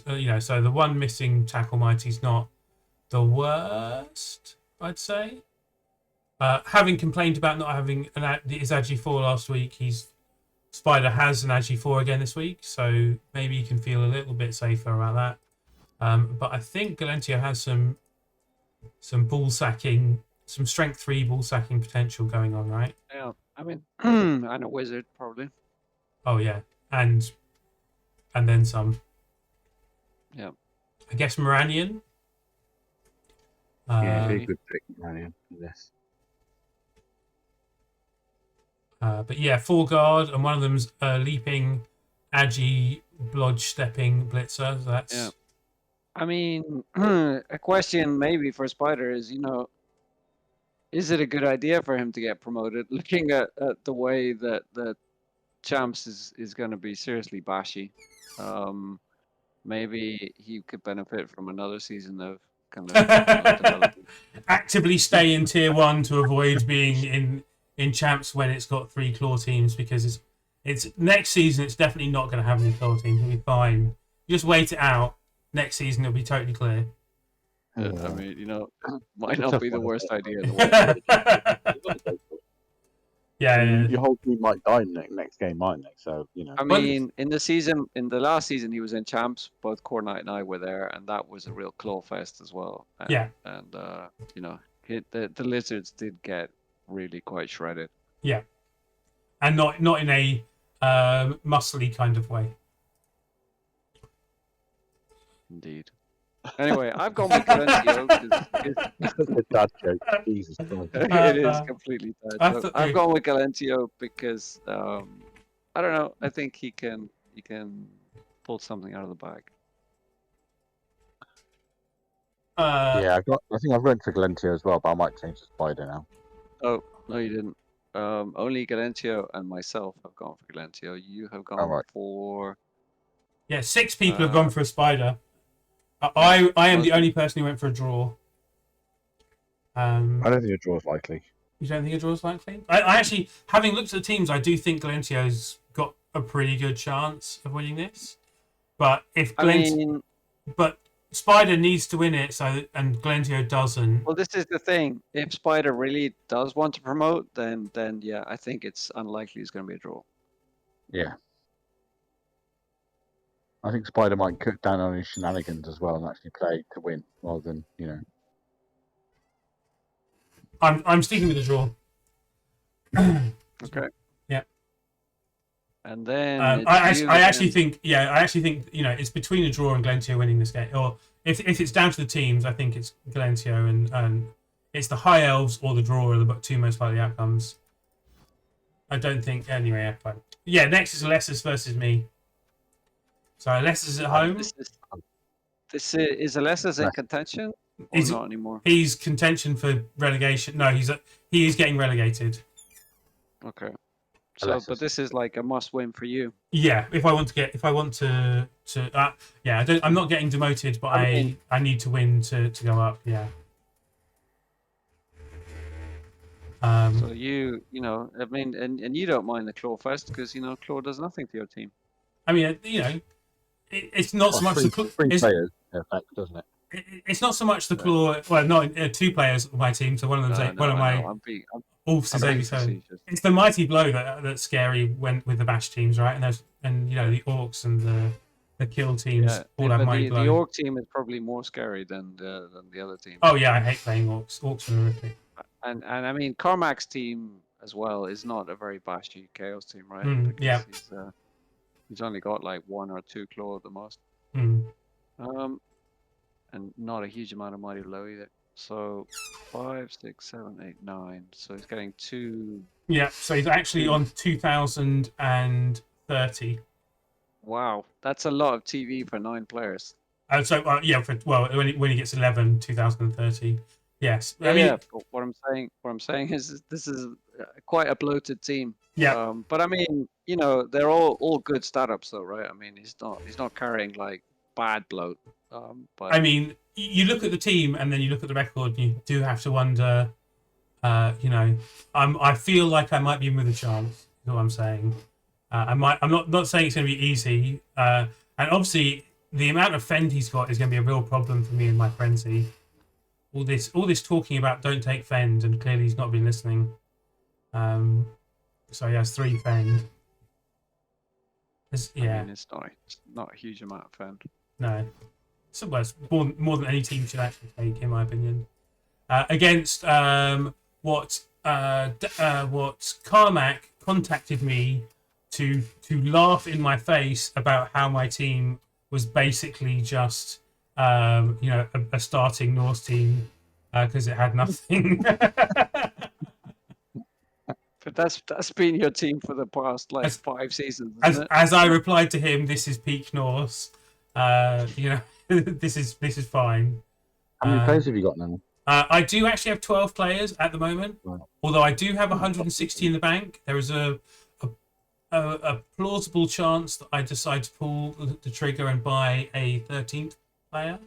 so the one missing tackle mighty's not the worst, I'd say. Having complained about not having his Agi 4 last week, Spider has an Agi 4 again this week, so maybe you can feel a little bit safer about that. But I think Galentio has some ball sacking, some strength 3 ball sacking potential going on, right? Yeah, I mean, and a wizard probably. Oh yeah, and then some. Yeah. I guess Moranian. Yeah, very good pick, Moranian, for this. But yeah, 4 guard, and one of them's leaping, Agi, blodge stepping blitzer. So that's. Yeah. I mean, a question maybe for Spider is, is it a good idea for him to get promoted? Looking at the way that Champs is going to be seriously bashy, maybe he could benefit from another season of kind of development. Actively stay in tier 1 to avoid being in Champs when it's got 3 claw teams, because it's next season it's definitely not going to have any claw teams. It'll be fine. Just wait it out. Next season it'll be totally clear. I mean, might not be the worst idea in the world. Yeah, your whole team might die next game, mightn't they? So I mean, in the last season, he was in Champs. Both Core Knight and I were there, and that was a real claw fest as well. And, and the lizards did get really quite shredded. Yeah, and not in a muscly kind of way. Indeed. Anyway, I've gone with Galentio. That's a dad joke. Jesus Christ. It is completely dad joke. I've gone with Galentio because I don't know. I think he can pull something out of the bag. I think I've went for Galentio as well, but I might change to Spider now. Oh no, you didn't. Only Galentio and myself have gone for Galentio. You have gone for. Yeah, 6 people have gone for a Spider. I am the only person who went for a draw. I don't think a draw is likely. You don't think a draw is likely? I actually, having looked at the teams, I do think Galentio's got a pretty good chance of winning this. But if but Spider needs to win it, and Galentio doesn't. Well, this is the thing. If Spider really does want to promote, then yeah, I think it's unlikely it's going to be a draw. Yeah. I think Spider might cut down on his shenanigans as well and actually play to win rather than, I'm sticking with the draw. Okay. Yeah. And then I actually think it's between a draw and Glentia winning this game. Or if it's down to the teams, I think it's Glentia and it's the High Elves or the draw are the two most likely outcomes. I don't think anyway. Fine. Yeah, next is Leicester versus me. So Leicester's at home. This is Alessa's in contention or not anymore? He's contention for relegation. No, he is getting relegated. Okay. So, but this is like a must-win for you. Yeah, if I want to, I'm not getting demoted, but I need to win to go up. Yeah. So you know, I mean, and you don't mind the claw first because claw does nothing to your team. I mean, it's not so much the claw. Three players effect, doesn't it? It's not so much the claw. Well, not two players of my team. So one of them's one of my. Wolves is 87. It's the mighty blow that's scary when with the bash teams, right? And the orcs and the kill teams all have mighty blow. The orc team is probably more scary than the other team. Oh yeah, I hate playing orcs. Orcs are horrific. And I mean Carmack's team as well is not a very bashy chaos team, right? Yeah. He's only got like 1 or 2 claw at the most. And not a huge amount of mighty blow either. So 5, 6, 7, 8, 9. So he's getting 2. Yeah, so he's actually on 2030. Wow, that's a lot of TV for 9 players. When he gets 11, 2030. Yes, I mean, What I'm saying is this is quite a bloated team. Yeah. But I mean, they're all good startups though, right? I mean, he's not carrying like bad bloat. But I mean, you look at the team and then you look at the record, and you do have to wonder. I feel like I might be in with a chance. Is what I'm saying. I'm not saying it's going to be easy. And obviously, the amount of fend he's got is going to be a real problem for me and my frenzy. All this talking about don't take fend, and clearly he's not been listening. So he has 3 fend. I mean, it's not a huge amount of fend. No. So it's more than any team should actually take, in my opinion. Against what Carmack contacted me to laugh in my face about how my team was basically just a starting Norse team because it had nothing. But that's been your team for the past 5 seasons. As I replied to him, this is peak Norse. This is fine. How many players have you got now? I do actually have 12 players at the moment. Right. Although I do have 160 in the bank. There is a plausible chance that I decide to pull the trigger and buy a 13th player.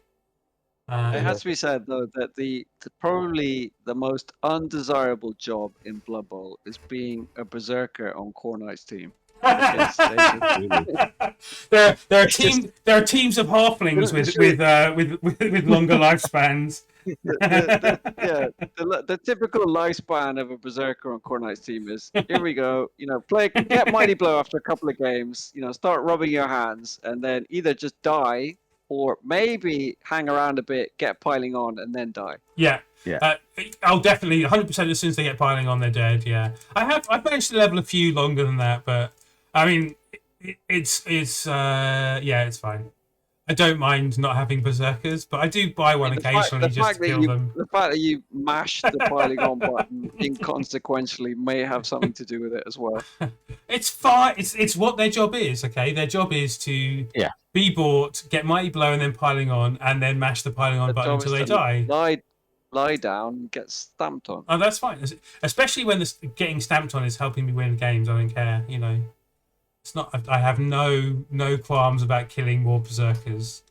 It has to be said though that probably the most undesirable job in Blood Bowl is being a berserker on Core Knight's team. There are teams of halflings with longer lifespans. The typical lifespan of a berserker on Core Knight's team is here we go. Get mighty blow after a couple of games. Start rubbing your hands, and then either just die or maybe hang around a bit, get piling on, and then die. Yeah. I'll definitely 100% as soon as they get piling on, they're dead. Yeah, I've managed to level a few longer than that, but I mean, it's fine. I don't mind not having berserkers, but I do buy one occasionally just to kill them. The fact that you mashed the piling on button inconsequentially may have something to do with it as well. It's fine. It's what their job is. Okay, their job is to be bought, get mighty blow, and then piling on, and then mash the piling on button until they die. Lie down, get stamped on. Oh, that's fine. Especially when getting stamped on is helping me win games. I don't care. It's not. I have no qualms about killing more berserkers.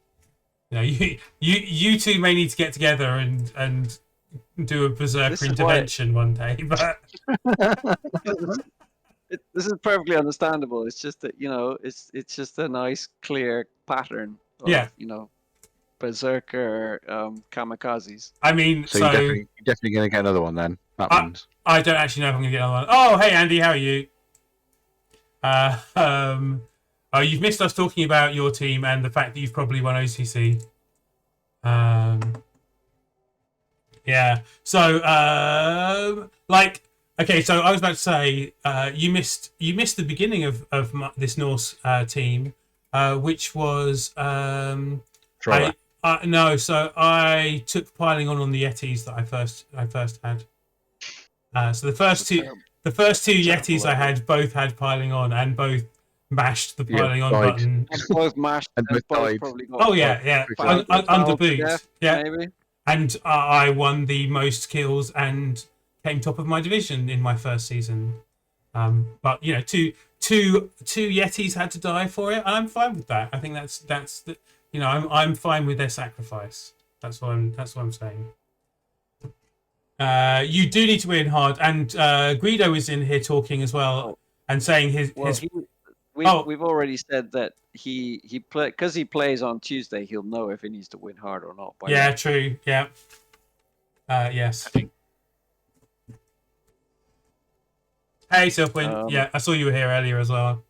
You two may need to get together and do a berserker intervention one day. But this is perfectly understandable. It's just that it's just a nice clear pattern. Of, berserker kamikazes. I mean, so you're definitely going to get another one then. That means I don't actually know if I'm going to get another one. Oh, hey Andy, how are you? You've missed us talking about your team and the fact that you've probably won OCC. Yeah. So, Okay, so I was about to say you missed the beginning of this Norse team, which was Troller. no. So I took piling on the Yetis that I first had. So the first two Yetis I had both had piling on and both mashed the piling on died. button. And both mashed And and both both died. probably got Oh yeah. fouled Under to boot. death, Yeah. maybe. And I won the most kills and came top of my division in my first season. But you know, two Yetis had to die for it. I'm fine with that. I think that's the, you know, I'm fine with their sacrifice. That's what I'm saying. You do need to win hard, and Guido is in here talking as well and saying his. We've already said that he play because he plays on Tuesday. He'll know if he needs to win hard or not. Yeah, true. Yeah. Yes. Hey, Silfwin. Yeah, I saw you were here earlier as well.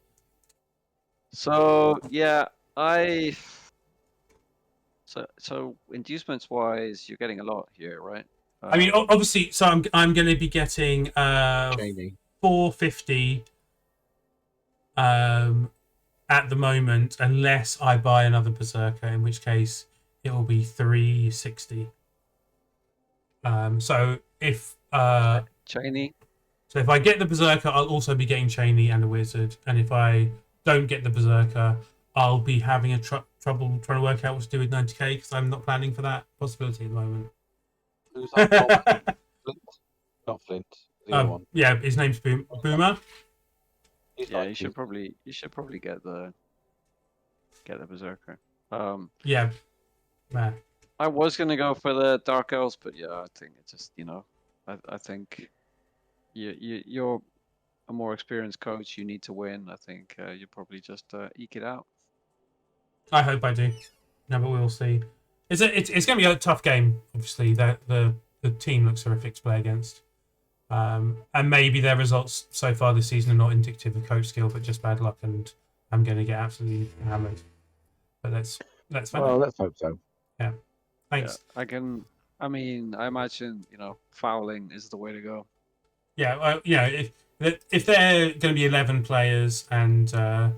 So yeah, So inducements wise, you're getting a lot here, right? I mean, obviously, so I'm going to be getting 450 at the moment, unless I buy another Berserker, in which case it will be 360. So if Cheney. So if I get the Berserker, I'll also be getting Cheney and a Wizard, and if I don't get the Berserker, I'll be having a trouble trying to work out what to do with 90k because I'm not planning for that possibility at the moment. Who's that? Flint? Not Flint. The other one. Yeah, his name's Boomer. Yeah, you should probably get the Berserker. Yeah, man. I was gonna go for the Dark Elves, but yeah, I think it's just I think you're a more experienced coach. You need to win. I think you probably just eke it out. I hope I do. No, but we'll see. It's going to be a tough game. Obviously, that the team looks horrific to play against, and maybe their results so far this season are not indicative of coach skill, but just bad luck, and I'm going to get absolutely hammered. But let's find Well, out. let's hope so. Yeah, thanks. Yeah, I imagine fouling is the way to go. Yeah, well, if they're going to be 11 players, and so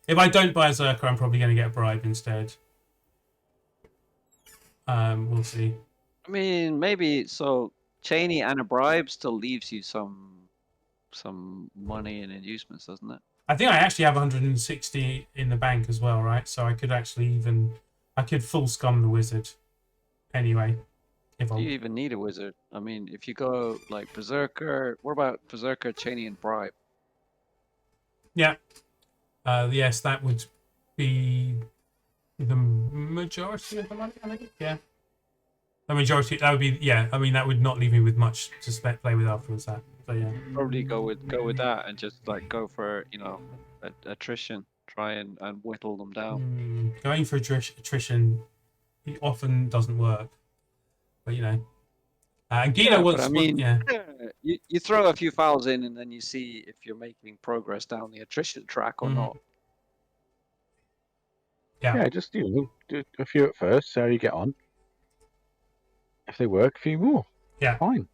if I don't buy a Zerker, I'm probably going to get a bribe instead. We'll see. I mean, maybe so. Cheney and a bribe still leaves you some money in inducements, doesn't it? I think I actually have 160 in the bank as well, right? So I could actually I could full scum the Wizard. Anyway, Do you even need a Wizard? I mean, if you go like Berserker, what about Berserker, Cheney, and bribe? Yeah. Yes, that would be the majority of the money, I think. Yeah. The majority, that would be, yeah. I mean, that would not leave me with much to play with afterwards. So yeah. Probably go with that and just like go for attrition. Try and whittle them down. Going for attrition often doesn't work, but and Guido wants. You throw a few fouls in and then you see if you're making progress down the attrition track or not. Yeah, just do a few at first, see how you get on. If they work, a few more. Yeah, fine.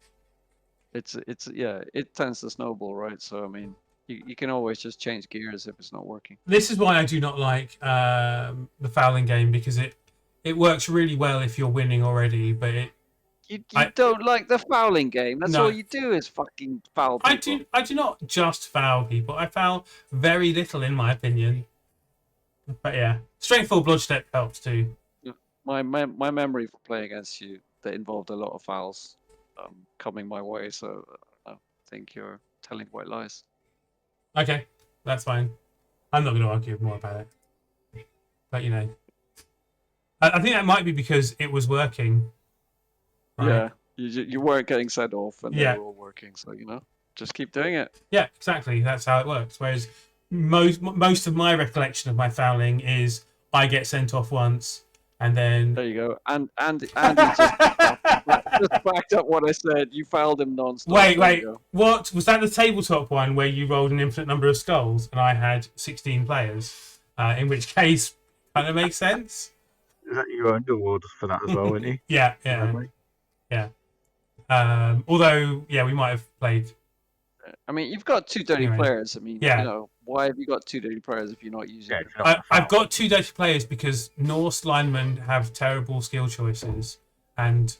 It tends to snowball, right? So I mean, you can always just change gears if it's not working. This is why I do not like the fouling game, because it works really well if you're winning already, but you don't like the fouling game. That's all you do is fucking foul people. I do not just foul people. I foul very little, in my opinion. But yeah, strengthful blood step helps too. My memory for playing against you that involved a lot of fouls coming my way, so I think you're telling white lies. Okay, that's fine. I'm not going to argue more about it. But I think that might be because it was working. Right? Yeah, you weren't getting sent off, and they were all working. So just keep doing it. Yeah, exactly. That's how it works. Whereas most of my recollection of my fouling is I get sent off once, and then there you go. And Andy just backed up what I said. You fouled him non-stop. Wait. What was that? The tabletop one where you rolled an infinite number of skulls, and I had 16 players. In which case, kind of makes sense. Is that your underworld for that as well, isn't he? Yeah. Although, yeah, we might have played. I mean, you've got two dirty Anyway. players. I mean, Yeah. you know, why have you got two dirty players if you're not using Yeah, them? if you're not gonna I've foul. got two dirty players because Norse linemen have terrible skill choices, and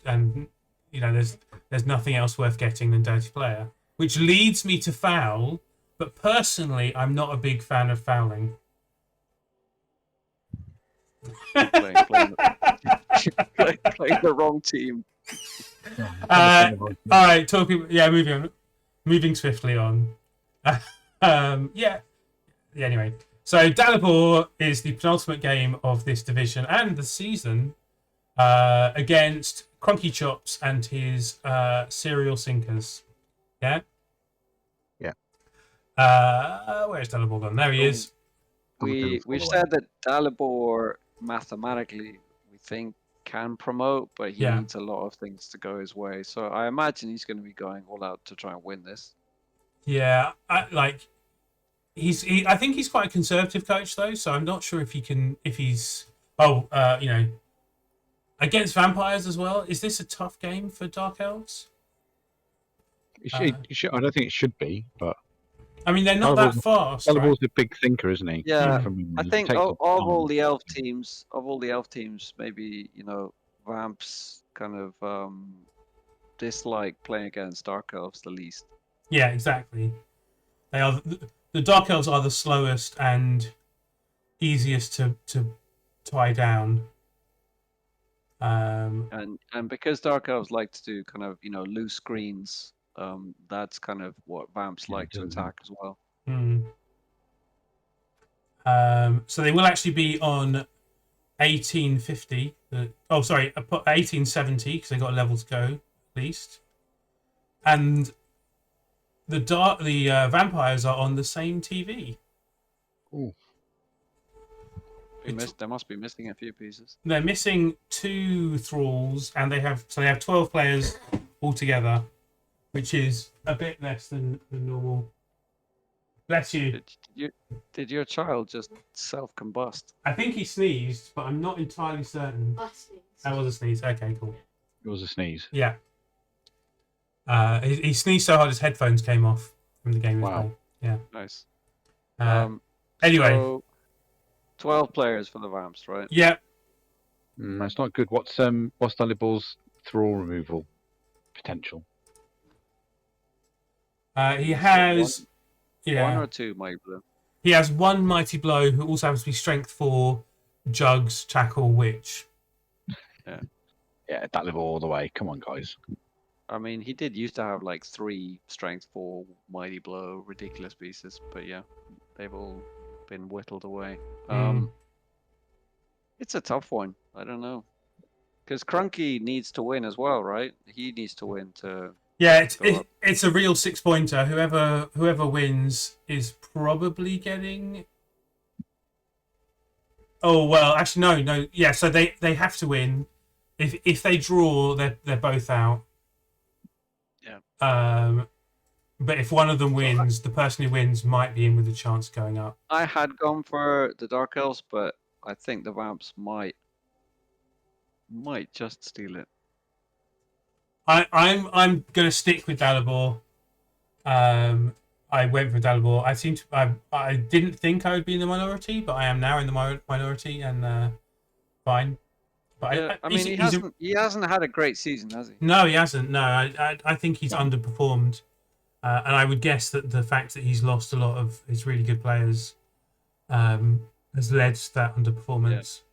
you know there's nothing else worth getting than dirty player, which leads me to foul. But personally, I'm not a big fan of fouling. Playing the wrong team. All right, talking. Yeah, moving swiftly on. Yeah. Anyway, so Dalibor is the penultimate game of this division and the season against Crunky Chops and his Serial Sinkers. Yeah. Yeah. Where's Dalibor gone? There he is. We've said that Dalibor mathematically we think can promote, but he needs a lot of things to go his way. So I imagine he's going to be going all out to try and win this. Yeah, I think he's quite a conservative coach though, so I'm not sure if he's against vampires as well. Is this a tough game for Dark Elves? I don't think it should be, but I mean they're not that fast. Dalibor's a big thinker, isn't he? Yeah, From, I think of all the elf teams, maybe Vamps kind of dislike playing against Dark Elves the least. Yeah, exactly. They are the Dark Elves are the slowest and easiest to tie down. And because Dark Elves like to do kind of loose screens, that's kind of what Vamps like to attack as well. So they will actually be on 1850. 1870 because they got a level to go at least, and the vampires are on the same TV. Ooh. They must be missing a few pieces. They're missing 2 thralls, and they have 12 players altogether, which is a bit less than normal. Bless you. Did your child just self-combust? I think he sneezed, but I'm not entirely certain. That was a sneeze. Okay, cool. It was a sneeze. Yeah. He sneezed so hard his headphones came off from the game. Wow. Yeah. Nice. Anyway. So 12 players for the Vamps, right? Yeah. That's not good. What's Dalibor's thrall removal potential? He has... One or two, Mighty Blow. He has 1 Mighty Blow, who also happens to be Strength 4, Jugs, Tackle, Witch. Yeah, Dalibor all the way. Come on, guys. I mean, he did used to have like 3 Strength 4, Mighty Blow, ridiculous pieces, but yeah, they've all been whittled away. It's a tough one. I don't know. Because Crunky needs to win as well, right? He needs to win to... Yeah, it's a real 6-pointer. Whoever wins is probably getting... Oh, well, actually, no. Yeah, so they have to win. If they draw, they're both out. Yeah. But if one of them wins, the person who wins might be in with a chance of going up. I had gone for the Dark Elves, but I think the Vamps might just steal it. I'm gonna stick with Dalibor. I went for Dalibor. I didn't think I would be in the minority, but I am now in the minority, and fine. But yeah, I mean, he hasn't had a great season, has he? No, he hasn't. No, I think he's underperformed, and I would guess that the fact that he's lost a lot of his really good players has led to that underperformance. Yeah.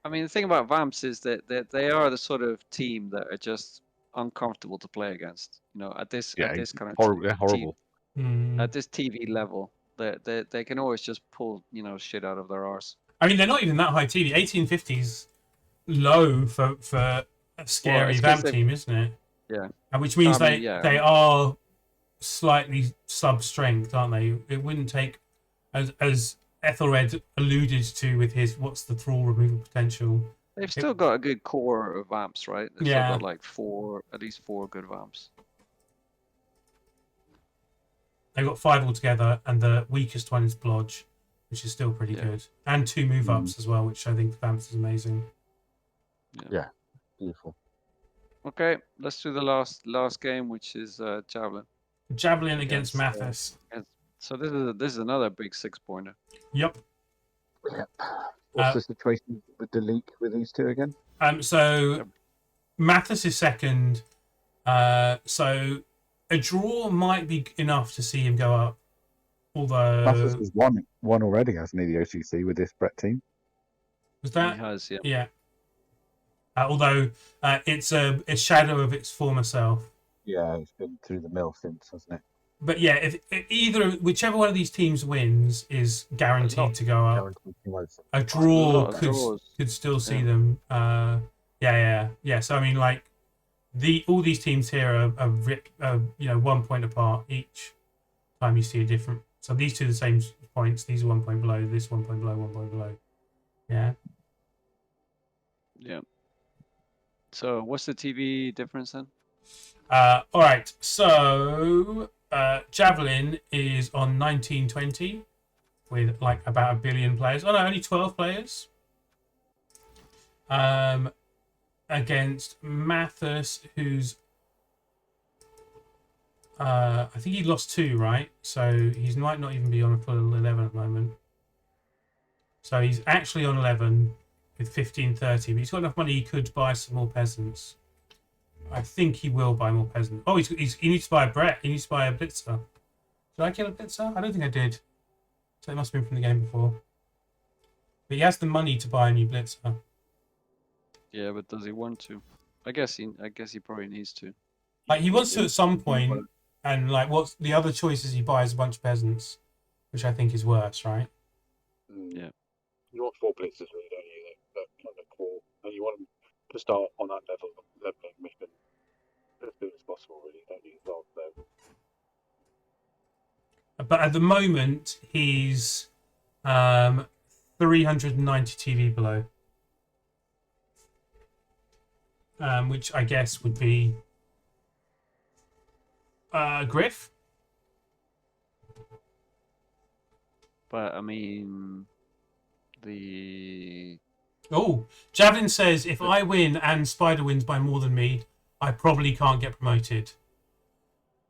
I mean, the thing about Vamps is that they are the sort of team that are just uncomfortable to play against. At this kind of they're horrible. At this TV level, they can always just pull shit out of their arse. I mean, they're not even that high TV. 1850s low for a scary Vamp team, isn't it? Yeah. Which means they are slightly sub-strength, aren't they? It wouldn't take, as Ethelred alluded to with his what's the thrall removal potential. They've still got a good core of Vamps, right? They've still got like at least 4 good Vamps. They've got 5 altogether, and the weakest one is Blodge, which is still pretty good. And 2 move-ups as well, which I think Vamps is amazing. Yeah, beautiful. Okay, let's do the last game, which is javelin. Javelin against Against, Mathis. So this is another big 6-pointer. Yep. Yeah. What's Uh, the situation with the leak with these two again? So Yep. Mathis is second. So a draw might be enough to see him go up. Although Mathis has won already, hasn't he? The OCC with this Brett team. was He that? has, yeah. Yeah. Although it's a shadow of its former self. Yeah, it's been through the mill since, hasn't it? But yeah, if whichever one of these teams wins is guaranteed to go up. Guaranteed promotion. A A draw lot of could draws. still see Yeah. them. Yeah. So I mean, like all these teams here are 1 point apart each time you see a different. So these two are the same points. These are 1 point below. This 1 point below. 1 point below. Yeah. Yeah. So what's the TV difference then? All right. So Javelin is on 1920 with like about 1 billion players. Oh no, only 12 players. Against Mathis, who's I think he lost 2, right? So he might not even be on a full 11 at the moment. So he's actually on 11 with 1530, but he's got enough money he could buy some more peasants. I think he will buy more peasants. Oh, he needs to buy a Brett. He needs to buy a Blitzer. Did I kill a Blitzer? I don't think I did. So it must have been from the game before. But he has the money to buy a new Blitzer. Yeah, but does he want to? I guess he probably needs to. Like he wants to at some point, and like what's the other choices he buys a bunch of peasants, which I think is worse, right? Yeah. You want 4 blitzers, really, don't you? That kind of core, and you want them to start on that leveling mission as soon as possible, really, don't you? Rather than But at the moment he's 390 TV below, which I guess would be Griff. But I mean, the Oh, Javelin says if I win and Spider wins by more than me, I probably can't get promoted,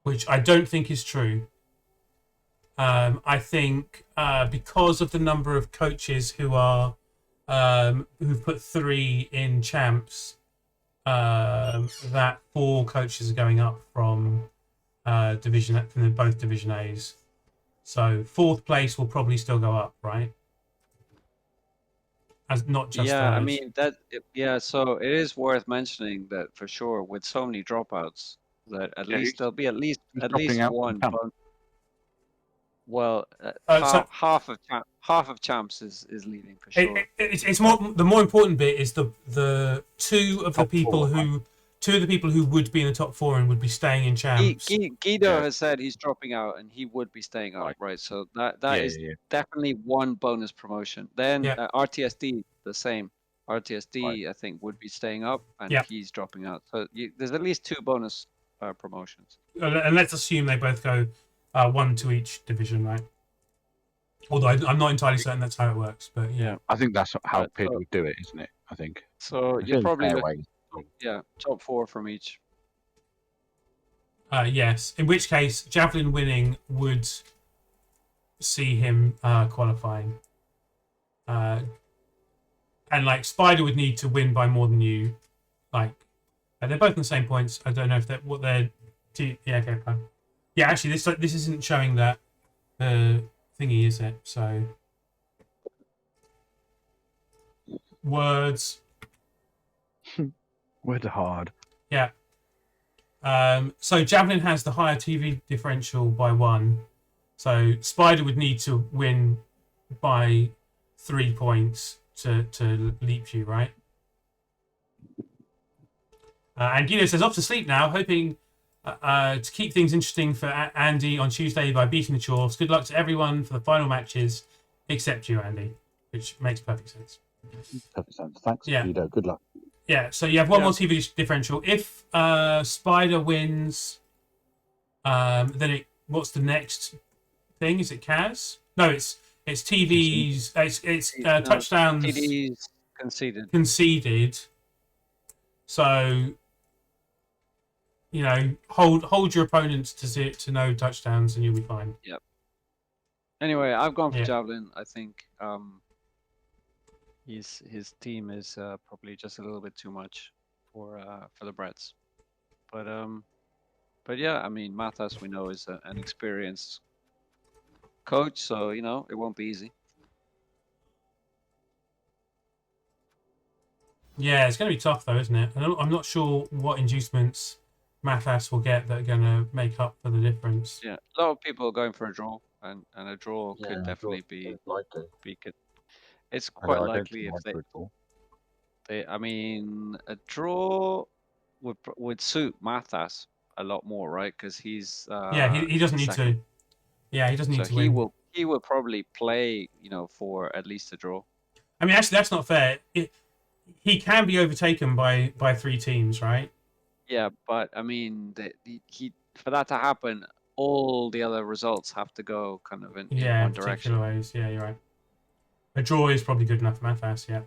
which I don't think is true. I think because of the number of coaches who are who've put 3 in champs, that 4 coaches are going up from both division A's. So 4th place will probably still go up, right? As not just yeah, I third. mean so it is worth mentioning that for sure with so many dropouts that at Yeah, least there'll be at least dropping out from one. champ? Well, So- half of champs is leaving for sure. It's more the more important bit is the two of the Top people 4, who would be in the top 4 and would be staying in champs. Guido Yeah. has said he's dropping out and he would be staying out, right? So that is Yeah. definitely one bonus promotion. Then Yeah. RTSD the same. RTSD I think would be staying up and Yeah. he's dropping out. So there's at least 2 bonus promotions. And let's assume they both go 1 to each division, right? Although I'm not entirely certain that's how it works, but yeah. I think that's how Right, PID so- would do it, isn't it? I think. So It's you're only probably fair looking, ways. top 4 from each. Yes. In which case, Javelin winning would see him qualifying. And like Spider would need to win by more than you. Like they're both on the same points. I don't know if that what they're. Yeah. Okay. Fine. Yeah. Actually, this isn't showing that thingy, is it? So words. Words are hard. Yeah. So Javelin has the higher TV differential by 1. So Spider would need to win by 3 points to leap you, right? And Guido says off to sleep now, hoping to keep things interesting for Andy on Tuesday by beating the Chorfs. Good luck to everyone for the final matches, except you, Andy, which makes perfect sense. Perfect sense. Thanks, Yeah. Guido. Good luck. Yeah, so you have one more TV differential. If Spider wins, then what's the next thing? Is it Kaz? No, it's TVs. It's touchdowns TDs conceded. conceded. So hold your opponents to no touchdowns, and you'll be fine. Yep. Anyway, I've gone for Yeah. Javelin. I think his team is probably just a little bit too much for the Breds. But yeah, I mean, Matas we know is an experienced coach, so it won't be easy. Yeah, it's going to be tough though, isn't it? And I'm not sure what inducements Mathas will get that are going to make up for the difference. Yeah, a lot of people are going for a draw, and a draw could definitely be good. It's quite likely if I mean, a draw would suit Mathas a lot more, right? Because he's he doesn't need second. to. Yeah, he doesn't need to win. He will probably play, for at least a draw. I mean, actually, that's not fair. He can be overtaken by 3 teams, right? Yeah, but I mean, for that to happen, all the other results have to go kind of in one direction. Ways. Yeah, you're right. A draw is probably good enough for Mathas, yeah.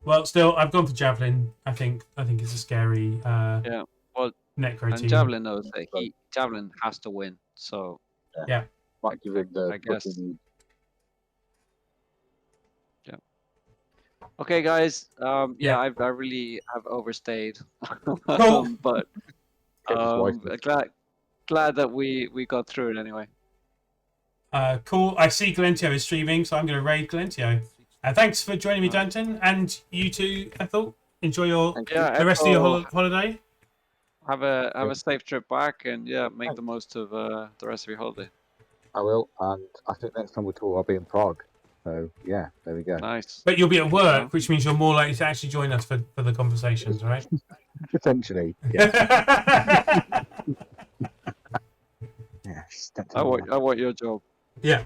Well, still, I've gone for Javelin. I think it's a scary Necro and team. Javelin knows that Javelin has to win, so yeah. Might give him the I guess. Yeah. Okay, guys. I really have overstayed. Cool. But glad that we got through it anyway. Cool. I see Galentio is streaming, so I'm going to raid Galentio. Thanks for joining me, Danton, and you too, Ethel. Enjoy the rest of your holiday. Have a safe trip back, and make the most of the rest of your holiday. I will, and I think next time we talk, I'll be in Prague. So yeah, there we go. Nice. But you'll be at work, which means you're more likely to actually join us for the conversations, right? Potentially. Yeah. I want your job. Yeah.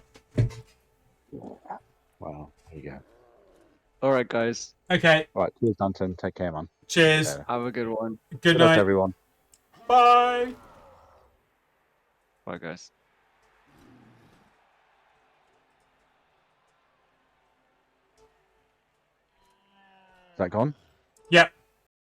Well, there you go. All right, guys. Okay. All right. Cheers, Danton. Take care, man. Cheers. Have a good one. Good night, everyone. Bye. Bye, guys. Is that gone? Yep.